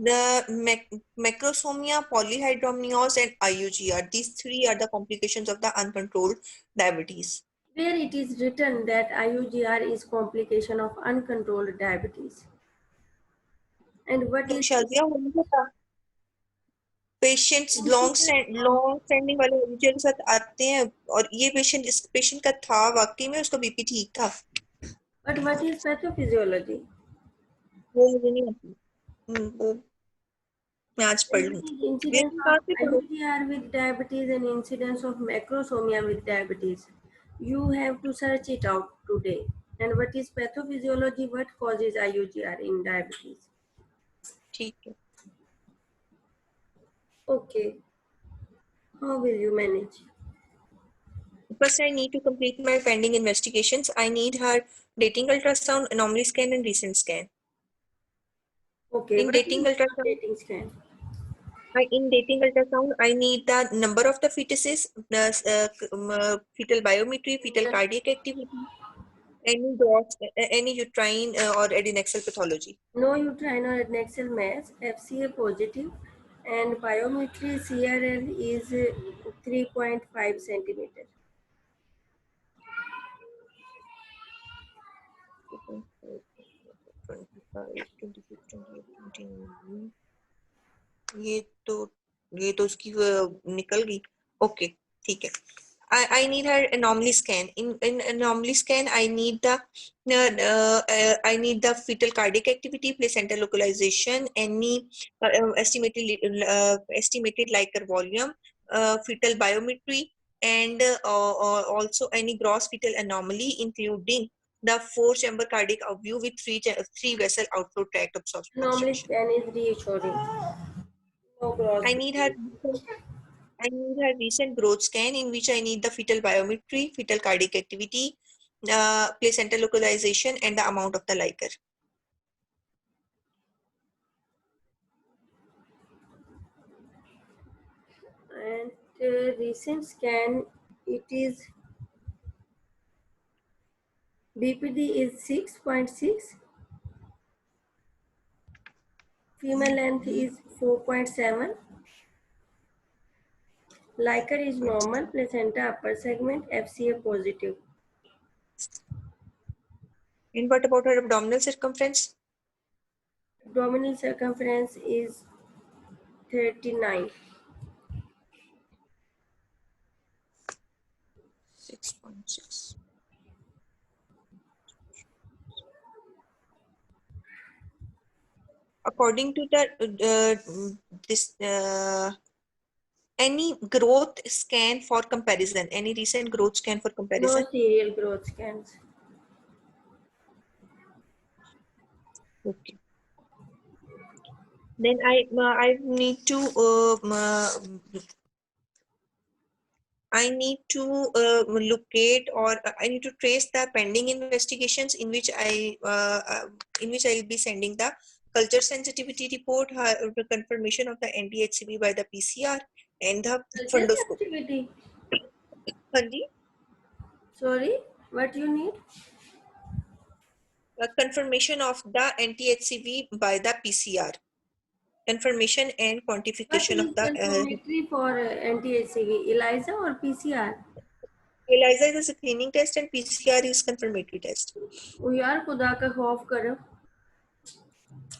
The macrosomia, polyhydramnios, and IUGR, these three are the complications of the uncontrolled diabetes. Where it is written that IUGR is complication of uncontrolled diabetes. And what is शादियां होने के बाद patients long standing वाले मरीजों के साथ आते हैं, और ये पेशेंट इस पेशेंट का था वाकई में उसका बीपी ठीक था. but what is pathophysiology? वो मुझे नहीं आती. वो मैं आज पढ़ And what लूंगी. is incidence लेकिन of कहाँ से पढ़ो? IUGR with diabetes and incidence of macrosomia with diabetes? You have to search it out today. And what is pathophysiology? What causes IUGR in diabetes? ठीक है. Okay. How will you manage? First, I need to complete my pending investigations. I need her dating ultrasound, anomaly scan, and recent scan. Okay. In What dating is ultrasound, dating scan? I need the number of the fetuses, plus fetal biometry, fetal cardiac activity, any gross, any uterine or adnexal pathology. No uterine or adnexal mass, FCA positive, and biometry CRL is 3.5 centimeter. 25, 26, 28, 29. ये तो ये तो उसकी निकल गई. Okay, ठीक है. I need her anomaly scan. In anomaly scan, I need the fetal cardiac activity, placental localization, any estimated Likert volume, fetal biometry, and also any gross fetal anomaly, including the four-chamber cardiac view with three vessel outflow tract Anomaly obstruction. scan is reassuring. No gross. I need her I need a recent growth scan in which I need the fetal biometry, fetal cardiac activity, placenta localization, and the amount of the Likert. And recent scan, it is BPD is 6.6. Female length is 4.7. Liker is normal, placenta upper segment, FCA positive. And what about her abdominal circumference? Abdominal circumference is 39. 6.6. According to the this any growth scan for comparison, any recent growth scan for No comparison? serial growth scans. Okay. Then I need to I need to locate, or I need to trace the pending investigations in which I will be sending the culture sensitivity report, the confirmation of the NDHCP by the PCR, and the Culture fundoscopy. sensitivity. Hanji, Sorry, what you need? confirmation of the NTHCV by the PCR. Confirmation and What quantification of is the confirmatory for anti-HCV? ELISA or PCR? ELISA is a screening test and PCR is confirmatory test. ओ यार खुदा का खौफ करो.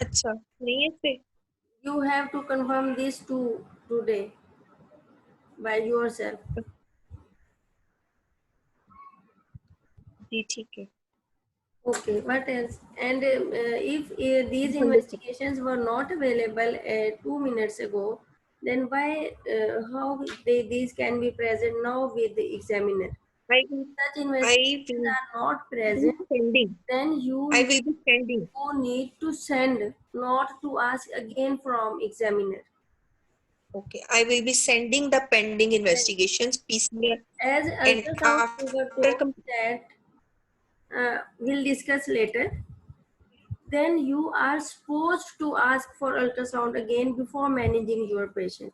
अच्छा नहीं है इस You have to confirm this today by yourself. जी ठीक है. Okay, what else? And if these Fundoscopy. investigations were not available 2 minutes ago, then why, how these can be present now with the examiner? I will, Such I investigations will are not be present, sending. then I will be sending. you need to send, not to ask again from examiner. Okay, I will be sending the pending investigations PCR, As and ultrasound we were after told that we'll discuss later, then you are supposed to ask for ultrasound again before managing your patient.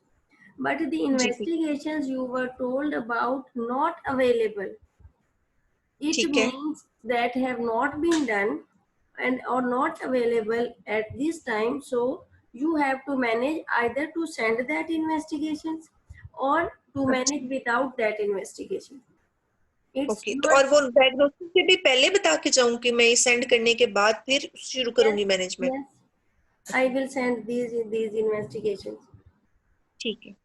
But the जी ठीक investigations you were told about not available, it ठीक है. means that have not been done and are not available at this time. So you have to manage either to send that investigations or to अच्छा. manage without that investigation. It's okay, तो your और वो diagnosis से भी पहले बता के जाऊं कि मैं सेंड करने के बाद फिर शुरू yes, करूंगी management. yes. I will send these investigations. ठीक है.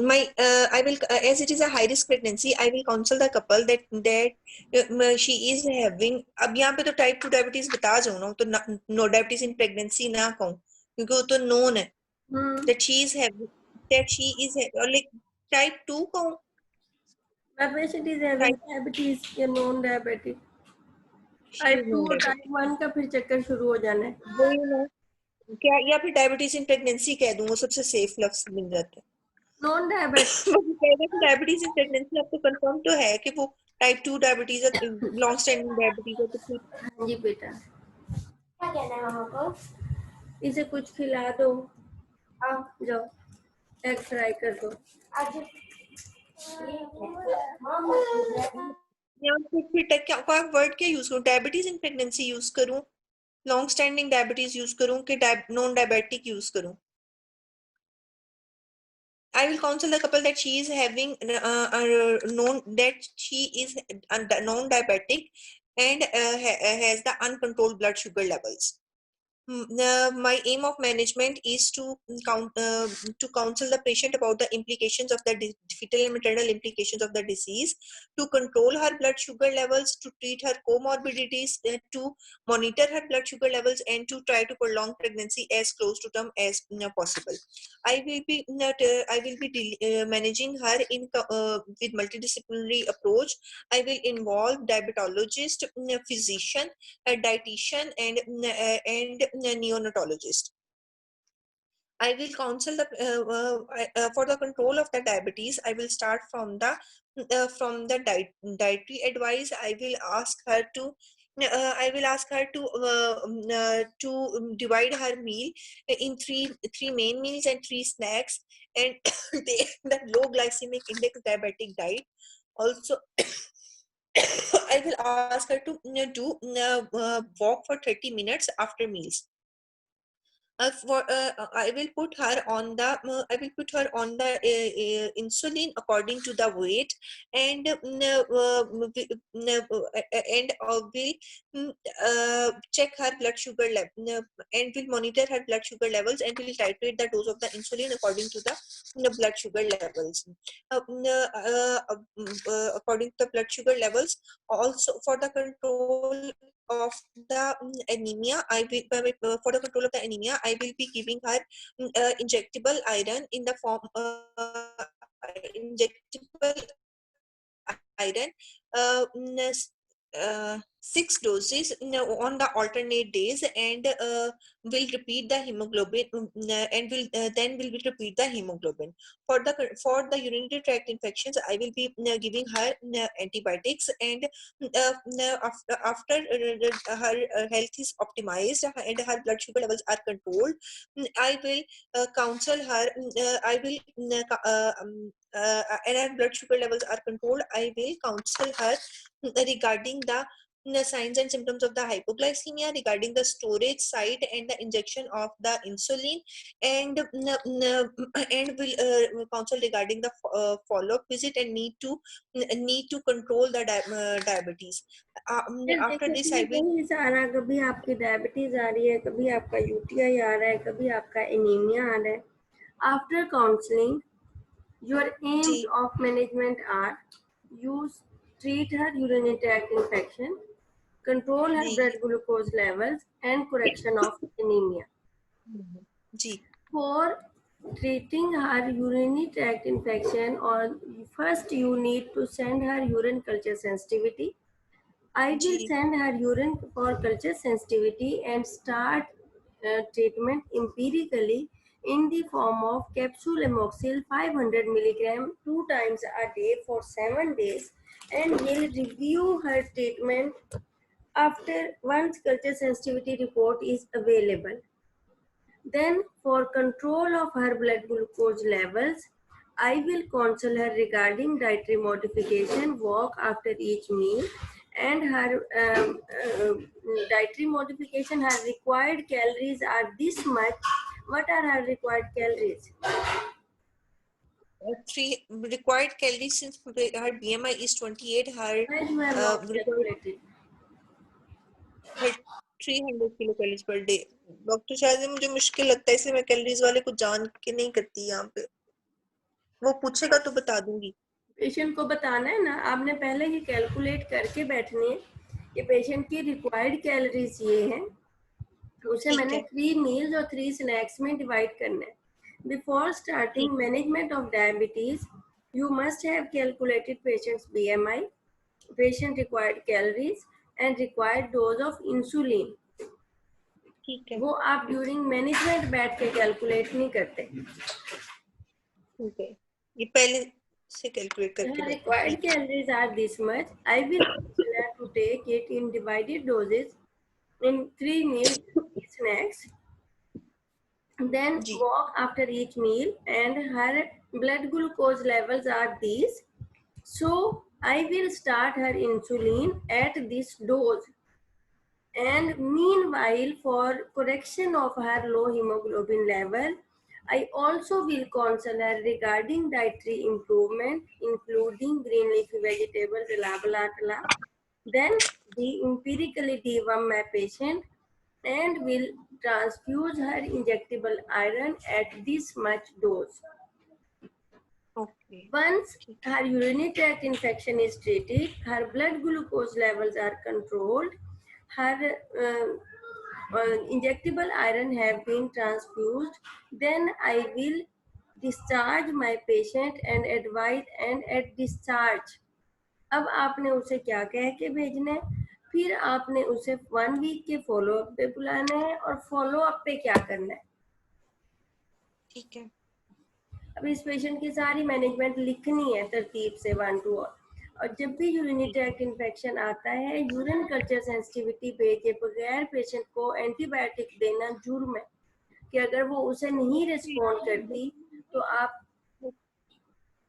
My I will as it is a high risk pregnancy, I will counsel the couple that she is having. अब यहाँ पे तो टाइप 2 डायबिटीज बता जाऊँ ना, तो नो डायबिटीज इन प्रेगनेंसी ना कहूँ क्योंकि वो तो नोन है that she is having, that she is or like type 2 कहूँ. My patient is having Type diabetes या non diabetic. she type is 2 non और टाइप diabetic. 1 का फिर चक्कर शुरू हो जाना है. वही ना, क्या या फिर डायबिटीज इन प्रेगनेंसी कह दूँ, वो सबसे सेफ लफ्ज मिल जाता है. Non diabetic. Diabetes in pregnancy आपको कंफर्म तो है कि वो टाइप 2 डायबिटीज है, लॉन्ग स्टैंडिंग डायबिटीज है, तो फिर हाँ जी बेटा. क्या कहना है मामा को? इसे कुछ खिला दो. आओ जाओ, एग फ्राई कर दो. आज या फिर क्या वर्ड क्या यूज करूं, डायबिटीज इन प्रेगनेंसी यूज करूं, लॉन्ग स्टैंडिंग डायबिटीज यूज करूं कि नॉन डायबिटिक यूज करूं. I will counsel the couple that she is having known that she is non-diabetic and has the uncontrolled blood sugar levels. My aim of management is to counsel the patient about the implications of the fetal and maternal implications of the disease, to control her blood sugar levels, to treat her comorbidities, to monitor her blood sugar levels, and to try to prolong pregnancy as close to term as possible. I will be managing her with multidisciplinary approach. I will involve diabetologist, physician, a dietitian, and neonatologist. I will counsel for the control of the diabetes. I will start from the dietary advice. I will ask her to divide her meal in three main meals and three snacks, and the low glycemic index diabetic diet. Also, I will ask her to do walk for 30 minutes after meals. I will put her on the insulin according to the weight, and will check her blood sugar level, and will monitor her blood sugar levels, and will titrate the dose of the insulin according to the blood sugar levels. According to the blood sugar levels, also for the control of the anemia, for the control of the anemia, I will be giving her injectable iron in the form injectable iron, 6 doses on the alternate days, and will repeat the hemoglobin, and will then will repeat the hemoglobin. For the urinary tract infections, I will be giving her antibiotics, and after her health is optimized and her blood sugar levels are controlled, I will counsel her. I will and her blood sugar levels are controlled, I will counsel her regarding the signs and symptoms of the hypoglycemia, regarding the storage site and the injection of the insulin, and will counsel regarding the follow-up visit, and need to control the diabetes. फिर After देखिए, this, फिर I will. वही सारा, कभी आपकी diabetes आ रही है, कभी आपका यूटीआई आ रहा है, कभी आपका एनीमिया आ रहा है. आफ्टर काउंसलिंग, your aims जी of management are: use treat her urinary tract infection, control her जी blood glucose levels, and correction of anemia. जी For treating her urinary tract infection, or first you need to send her urine culture sensitivity. I will जी send her urine for culture sensitivity and start treatment empirically in the form of capsule amoxil 500 milligram 2 times a day for 7 days, and will review her treatment after once culture sensitivity report is available. Then, for control of her blood glucose levels, I will counsel her regarding dietary modification, walk after each meal, and her dietary modification. Her required calories are this much. What are her required calories? 3 required calories, since her BMI is 28, her Why you have not required calculated? 300 kilo calories per day. Doctor शायद मुझे मुश्किल लगता है, इसलिए मैं calories वाले को जान के नहीं करती यहाँ पे. वो पूछेगा तो बता दूंगी. पेशेंट को बताना है ना, आपने पहले ही कैलकुलेट करके बैठनी है कि पेशेंट की रिक्वायर्ड कैलोरीज ये हैं, उसे ठीक मैंने है 3 मील्स और 3 स्नैक्स में डिवाइड करना है. बिफोर ठीक स्टार्टिंग है management of diabetes, you must have calculated patient's BMI, patient required calories, and required dose of insulin. ठीक है वो आप ड्यूरिंग मैनेजमेंट बैठ के कैलकुलेट नहीं करते. ठीक है. ये पहले से कैलकुलेट करके Her बैठे. required ठीक है calories are this much. I will counsel her to take it in divided doses in 3 meals, 3 snacks. Then जी walk after each meal, and her blood glucose levels are these. So I will start her insulin at this dose. And meanwhile, for correction of her low hemoglobin level, I also will counsel her regarding dietary improvement, including green leafy vegetables, blah. Then we empirically deworm my patient and will transfuse her injectable iron at this much dose. Okay Once ठीक है her urinary tract infection is treated, her blood glucose levels are controlled, her injectable iron have been transfused, then I will discharge my patient and advise and at discharge. अब आपने उसे क्या कह के भेजना है, फिर आपने उसे 1 वीक के फॉलो अप पे बुलाना है, और फॉलो अप पे क्या करना है. ठीक है अब इस पेशेंट की सारी मैनेजमेंट लिखनी है तरतीब से 1 to all. और जब भी यूरिनरी ट्रैक्ट इन्फेक्शन आता है, यूरिन कल्चर सेंसिटिविटी भेजे बगैर पेशेंट को एंटीबायोटिक देना जुर्म है, कि अगर वो उसे नहीं रिस्पॉन्ड करती तो आप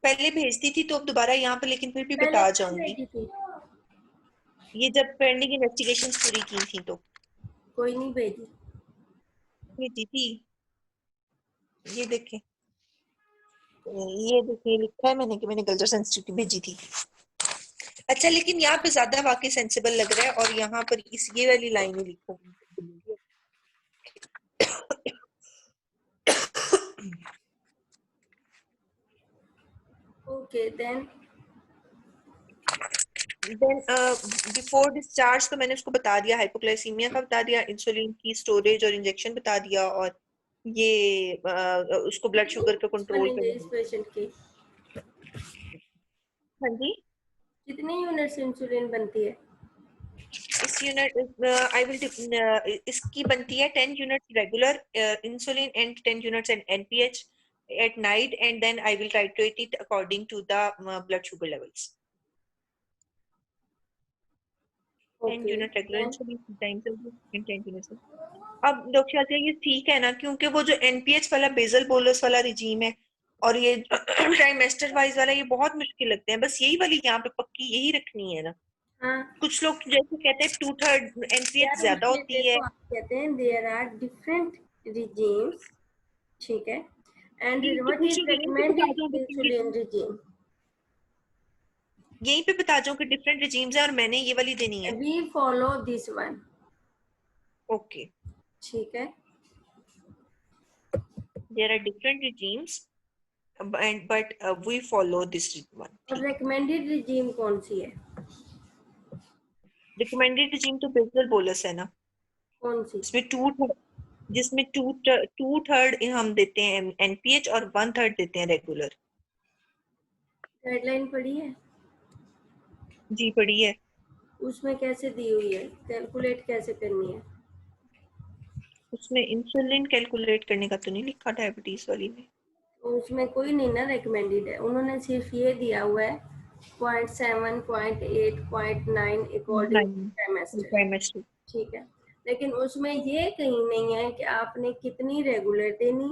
पहले भेजती थी, तो अब दोबारा यहाँ पे लेकिन फिर भी पहले बता क्यों जाऊंगी. भेजी थी. ये जब पेंडिंग इन्वेस्टिगेशंस पूरी की थी तो कोई नहीं भेजी। भेजी थी। ये देखें, ये देखिए लिखा है मैंने कि मैंने कल्चर सेंसिटिव भेजी थी। अच्छा, लेकिन यहाँ पे ज्यादा वाकई सेंसिबल लग रहा है, और यहाँ पर इस ये वाली लाइन ही लिखो। ओके देन बिफोर डिस्चार्ज तो मैंने उसको बता दिया, हाइपोग्लाइसीमिया का बता दिया, इंसुलिन की स्टोरेज और इंजेक्शन बता दिया, और ये उसको ब्लड शुगर को कंट्रोल बनेंगे इस करना। पेशेंट की? हाँ जी। कितनी यूनिट्स इंसुलिन बनती है? इस यूनिट आई विल इसकी बनती है 10 units regular insulin and 10 units and NPH at night, and then I will titrate it according to the blood sugar levels. 10 okay unit regular then insulin times and 10 units. अब doctor Shazia ये ठीक है ना, क्योंकि वो जो एनपीएच वाला basal bolus वाला रिजीम है और ये ट्राइमेस्टर वाइज वाला, ये बहुत मुश्किल लगते हैं। बस यही वाली यहाँ पे पक्की यही रखनी है ना। हाँ कुछ लोग जैसे कहते हैं 2/3 एनपीएच यार, ज्यादा उसमें होती है। देखो आप कहते हैं देयर आर डिफरेंट रिजीम्स, ठीक है, एंड यही तो व्हाट इज पूछूंगी, यहीं पे बता रेकमेंडेड दूं इंसुलिन रिजीम? यहीं पे बता दूं कि डिफरेंट रिजीम्स है और मैंने ये वाली देनी है। We follow this one, okay, ठीक है। There are different regimes and but we follow this one, और ठीक है। रेकमेंडेड रिजीम कौन सी है? रिकमेंडेड रिजीम तो बेसल बोलस है ना। कौन सी? इसमें जिसमें टू थर्ड हम देते हैं एनपीएच और 1/3 देते हैं रेगुलर। गाइडलाइन पढ़ी है? जी पढ़ी है। उसमें कैसे दी हुई है, कैलकुलेट कैसे करनी है? उसमें इंसुलिन कैलकुलेट करने का तो नहीं लिखा डायबिटीज वाली में। तो उसमें कोई नहीं ना रेकमेंडेड है, उन्होंने सिर्फ ये दिया हुआ है 0.7, 0.8, 0.9 अकॉर्डिंग टू नहीं, ट्राइमेस्टर, ट्राइमेस्टर। ठीक है। लेकिन उसमें ये कहीं नहीं है कि आपने कितनी रेगुलर देनी,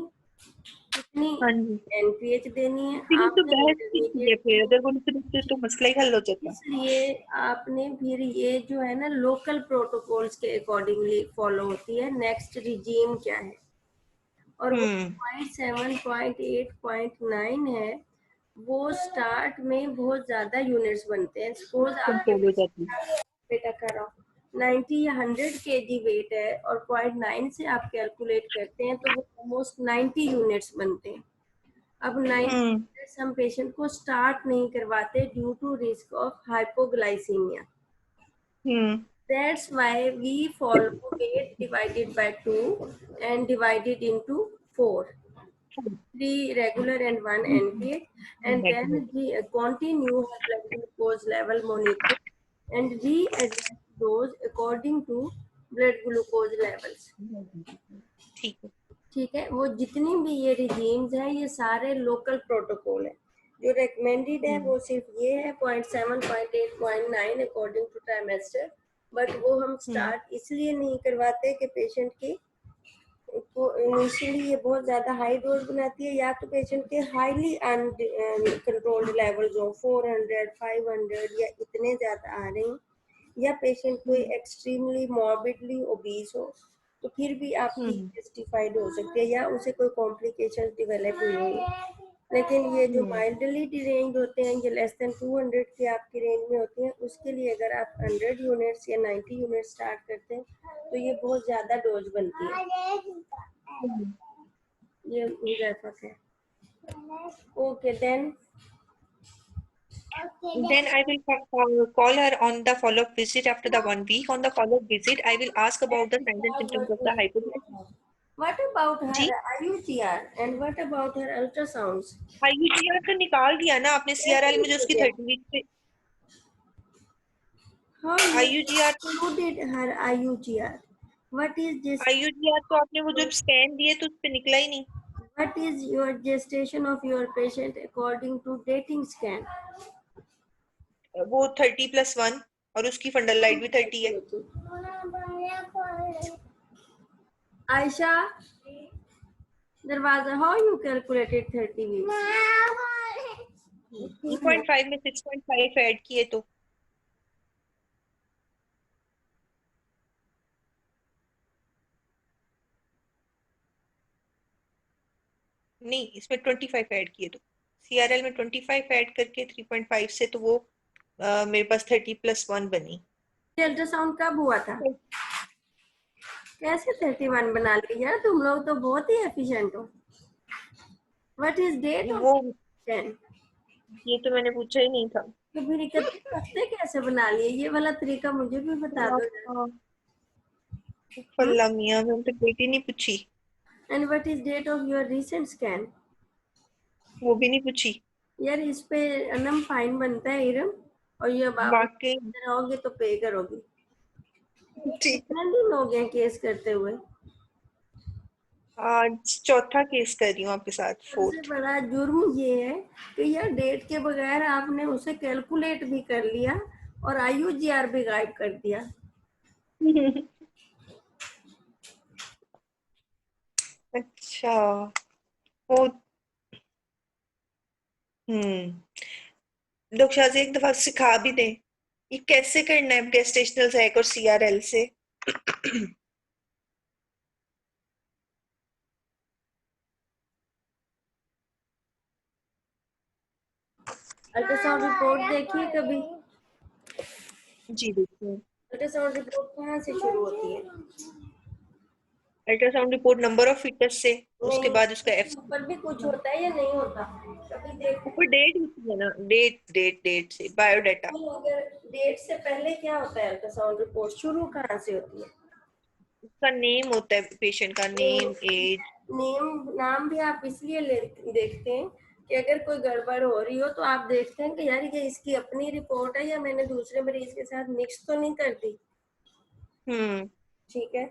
कितनी हाँ जी, एनपीएच देनी है, फिर तो आपने बहस की है, इंटरमीडिएट फिर देनी अगर वो फिर तो मसला ही हल हो है। जाता। इसलिए आपने फिर ये जो है ना लोकल प्रोटोकॉल्स के अकॉर्डिंगली फॉलो होती है नेक्स्ट रिजीम क्या है, और वो हम्म। 0.7, 0.8, 0.9 है, वो स्टार्ट में बहुत ज्यादा यूनिट्स बनते हैं। सपोज आपके कंट्रोल हो जाती है। बेटा करो 90 या 100 kg वेट है और 0.9 से आप कैलकुलेट करते हैं तो वो ऑलमोस्ट 90 यूनिट्स बनते हैं। अब 90 हम्म। यूनिट्स हम पेशेंट को स्टार्ट नहीं करवाते due to risk of hypoglycaemia. Hmm. That's why we follow weight divided by 2 and divided into 4. 3 regular and 1 NPH, and regular. then we continue blood glucose level monitoring and we adjust those according to blood glucose levels. ठीक है। ठीक है, वो जितनी भी ये regimes हैं ये सारे लोकल प्रोटोकॉल है। जो रेकमेंडेड है वो सिर्फ ये है 0.7, 0.8, 0.9 अकॉर्डिंग टू ट्राइमेस्टर, बट वो हम स्टार्ट इसलिए नहीं करवाते कि पेशेंट की को इनिशियली ये बहुत ज्यादा हाई डोज बनाती है, या तो पेशेंट के हाईली कंट्रोल्ड लेवल्स हो 400, 500 या इतने ज्यादा आ रहे हैं, या पेशेंट कोई एक्सट्रीमली मॉर्बिडली ओबीस हो तो फिर भी आपकी जस्टिफाइड हो सकती है, या उसे कोई कॉम्प्लिकेशन डिवेलप हुई हो। लेकिन ये जो माइल्डली डिरेंज होते हैं ये लेस देन 200 की आपकी रेंज में होती हैं, उसके लिए अगर आप 100 यूनिट्स या 90 यूनिट्स स्टार्ट करते हैं तो ये बहुत ज्यादा डोज बनती है। ये हुजैफा है। Okay then Then I will call her on the follow-up visit after the 1 week. On the follow-up visit, I will ask about the signs and symptoms of the hypoglycemia. What about her जी, IUTR and what about her ultrasounds? IUGR तो निकाल दिया ना आपने, CRL मुझे उसकी 30 week पे। How you IUGR तो included her IUTR? What is this? IUGR तो आपने वो जो स्कैन दिए तो उस पे निकला ही नहीं। What is your gestation of your patient according to dating scan? वो 30+1 और उसकी फंडल लाइट भी 30 है। Aisha, दरवाजा, how you calculated 30 weeks? 2.5 में 6.5 ऐड किए तो नहीं, इसमें 25 ऐड किए तो CRL में 25 ऐड करके 3.5 से तो वो मेरे पास 30+1 बनी। अल्ट्रासाउंड कब हुआ था? कैसे 31 बना लिया? तुम लोग तो बहुत ही एफिशिएंट हो। व्हाट इज डेट ऑफ वो 10? ये तो मैंने पूछा ही नहीं था। तो फिर 31 हफ्ते कैसे बना लिए? ये वाला तरीका मुझे भी बता दो यार। हाँ, अल्लाह मियां, मैंने तो बेटी नहीं पूछी। And what is date of your recent scan? वो भी नहीं पूछी। यार इस पे अनम फाइन बनता है इरम, और ये अब आप वाकई। रहोगे तो पे करोगी। ठीक है। कितने दिन हो गए केस करते हुए? आज चौथा केस कर रही हूँ आपके साथ, सबसे 4th। बड़ा जुर्म ये है कि यार डेट के बगैर आपने उसे कैलकुलेट भी कर लिया और IUGR भी गायब कर दिया। अच्छा। वो लोग शायद एक दफा सिखा भी दें ये कैसे करना है गेस्टेशनल सैक और CRL से। अल्ट्रासाउंड रिपोर्ट देखिए कभी? जी देखिए। अल्ट्रासाउंड रिपोर्ट कहाँ से शुरू होती है? Ultrasound report number of foetus से, उसके नहीं, बाद उसका उसके F। ऊपर भी कुछ होता है या नहीं होता? कभी देखो। ऊपर डेट होती है ना, डेट से बायोडाटा। तो अगर डेट से पहले क्या होता है? अल्ट्रासाउंड रिपोर्ट शुरू कहाँ से होती है? उसका नेम होता है, पेशेंट का नेम, एज। नेम नाम भी आप इसलिए देखते हैं कि अगर कोई गड़बड़ हो रही हो तो आप देखते हैं कि यार ये इसकी अपनी रिपोर्ट है या मैंने दूसरे मरीज के साथ मिक्स तो नहीं कर दी। हम्म। ठीक है।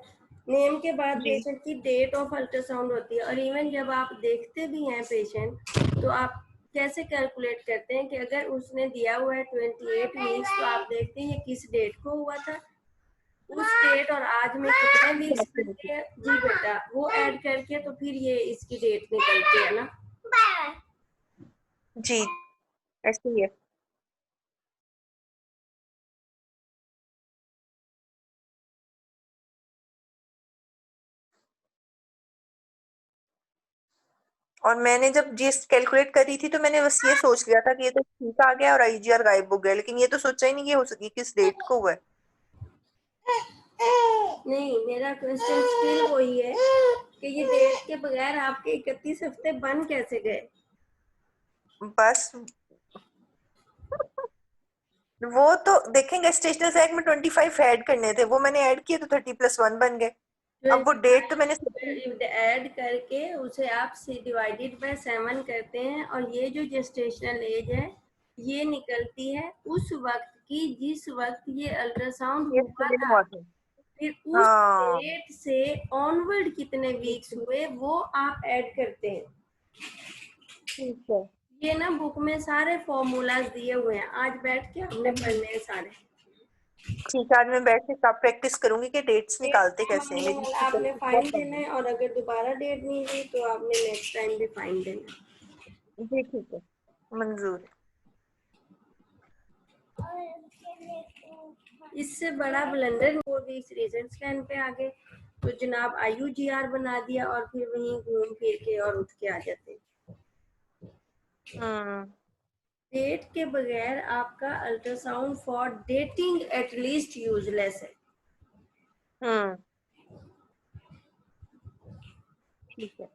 नेम के बाद जी। पेशेंट की डेट ऑफ अल्ट्रासाउंड होती है, और इवन जब आप देखते भी हैं पेशेंट, तो आप कैसे कैलकुलेट करते हैं कि अगर उसने दिया हुआ है 28 वीक्स, तो आप देखते हैं ये किस डेट को हुआ था, उस डेट और आज में कितने वीक्स बचे हैं जी बेटा, वो ऐड करके तो फिर ये इसकी डेट निकलती है ना। जी ऐसे ही है। और मैंने जब जीएस कैलकुलेट करी थी तो मैंने बस ये सोच लिया था कि ये तो ठीक आ गया और IGR गायब हो गया, लेकिन ये तो सोचा ही नहीं कि हो सकी किस डेट को हुआ है। नहीं, मेरा क्वेश्चन स्टिल वही है कि ये डेट के बगैर आपके 31 हफ्ते बन कैसे गए? बस वो तो देखेंगे, स्टेशनल सैक में 25 ऐड करने थे, वो मैंने ऐड किए तो 30+1 बन गए। अब वो डेट तो मैंने सोची। 25 ऐड करके उसे आप डिवाइडेड बाय 7 करते हैं, और ये जो जेस्टेशनल एज है ये निकलती है उस वक्त की जिस वक्त ये अल्ट्रासाउंड ये हुआ स्क्रीन था। हुआ था। फिर उस हाँ डेट से ऑनवर्ड कितने वीक्स हुए वो आप ऐड करते हैं। ठीक है। ये ना बुक में सारे फॉर्मूलाज दिए हुए हैं, आज बैठ के हमने पढ़ने हैं सारे। ठीक है, आज मैं बैठ के कब प्रैक्टिस करूंगी कि डेट्स डेट निकालते टाइम कैसे हैं, आने मेरी वाला, आपने प्रैक्टिस फाइन बहुत कम देना है। है, और अगर दोबारा डेट नहीं हुई तो आपने नेक्स्ट टाइम भी फाइन देना है। जी ठीक है, मंजूर है। इससे बड़ा ब्लंडर 4 वीक्स रीजन स्कैन पे आ गए तो जनाब IUGR बना दिया, और फिर वहीं घूम फिर के और उठ के आ जाते। हम्म। डेट के बगैर आपका ultrasound for dating at least useless है। हम्म। ठीक है।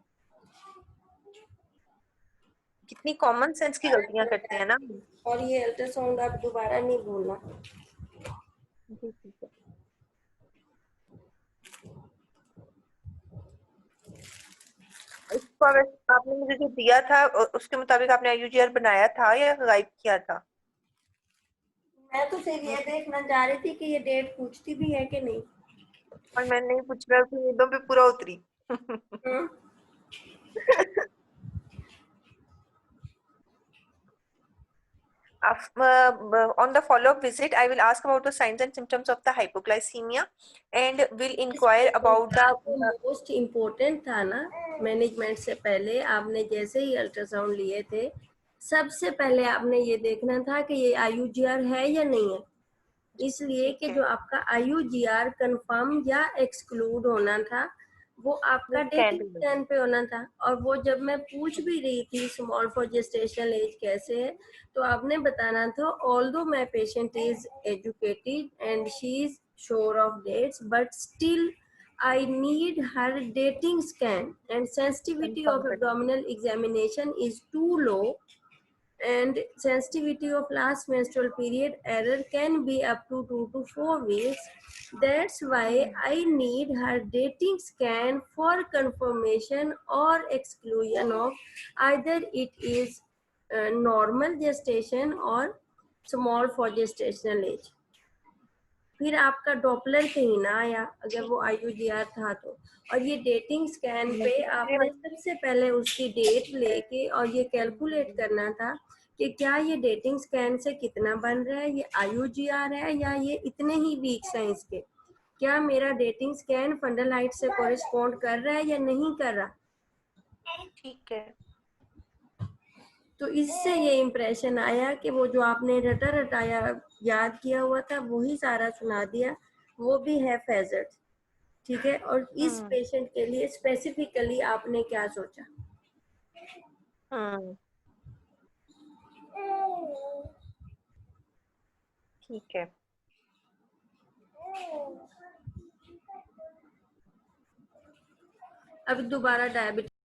कितनी कॉमन सेंस की गलतियां करते हैं ना हम। और ये अल्ट्रासाउंड आप दोबारा नहीं भूलना। जी ठीक है। इसको आपने मुझे जो दिया था उसके मुताबिक आपने IUGR बनाया था या गायब किया था? मैं तो सिर्फ ये देखना चाह रही थी कि ये डेट पूछती भी है कि नहीं। और मैं नहीं पूछ रहा, उसकी उम्मीदों पे पूरा उतरी। हाँ? On the follow-up visit, I will ask about the signs and symptoms of the hypoglycemia and will inquire about the most important था ना, मैनेजमेंट से पहले आपने जैसे ही अल्ट्रासाउंड लिए थे, सबसे पहले आपने ये देखना था कि ये IUGR है या नहीं है, इसलिए ठीक कि है। जो आपका IUGR कंफर्म या एक्सक्लूड होना था वो आपका स्कैन डेटिंग स्कैन पे होना था। और वो जब मैं पूछ भी रही थी स्मॉल फॉर जेस्टेशनल एज कैसे है, तो आपने बताना था although my patient is educated and she is sure of dates but still I need her dating scan and sensitivity confirm of कर। abdominal examination is too low and sensitivity of last menstrual period error can be up to 2 to 4 weeks. That's why I need her dating scan for confirmation or exclusion of either it is normal gestation or small for gestational age. फिर आपका Doppler कहीं ना आया अगर वो IUGR था तो। और ये डेटिंग स्कैन पे आपने सबसे पहले उसकी डेट लेके और ये कैलकुलेट करना था कि क्या ये डेटिंग स्कैन से कितना बन रहा है, ये IUGR है या ये इतने ही वीक्स हैं इसके, क्या मेरा डेटिंग स्कैन फंडल हाइट से कोरिस्पॉन्ड कर रहा है या नहीं कर रहा। ठीक है। तो इससे ये इम्प्रेशन आया कि वो जो आपने रटा रटाया याद किया हुआ था वही सारा सुना दिया, वो भी है फेजर। ठीक है, और इस पेशेंट के लिए स्पेसिफिकली आपने क्या सोचा। ठीक है। अब दोबारा डायबिटीज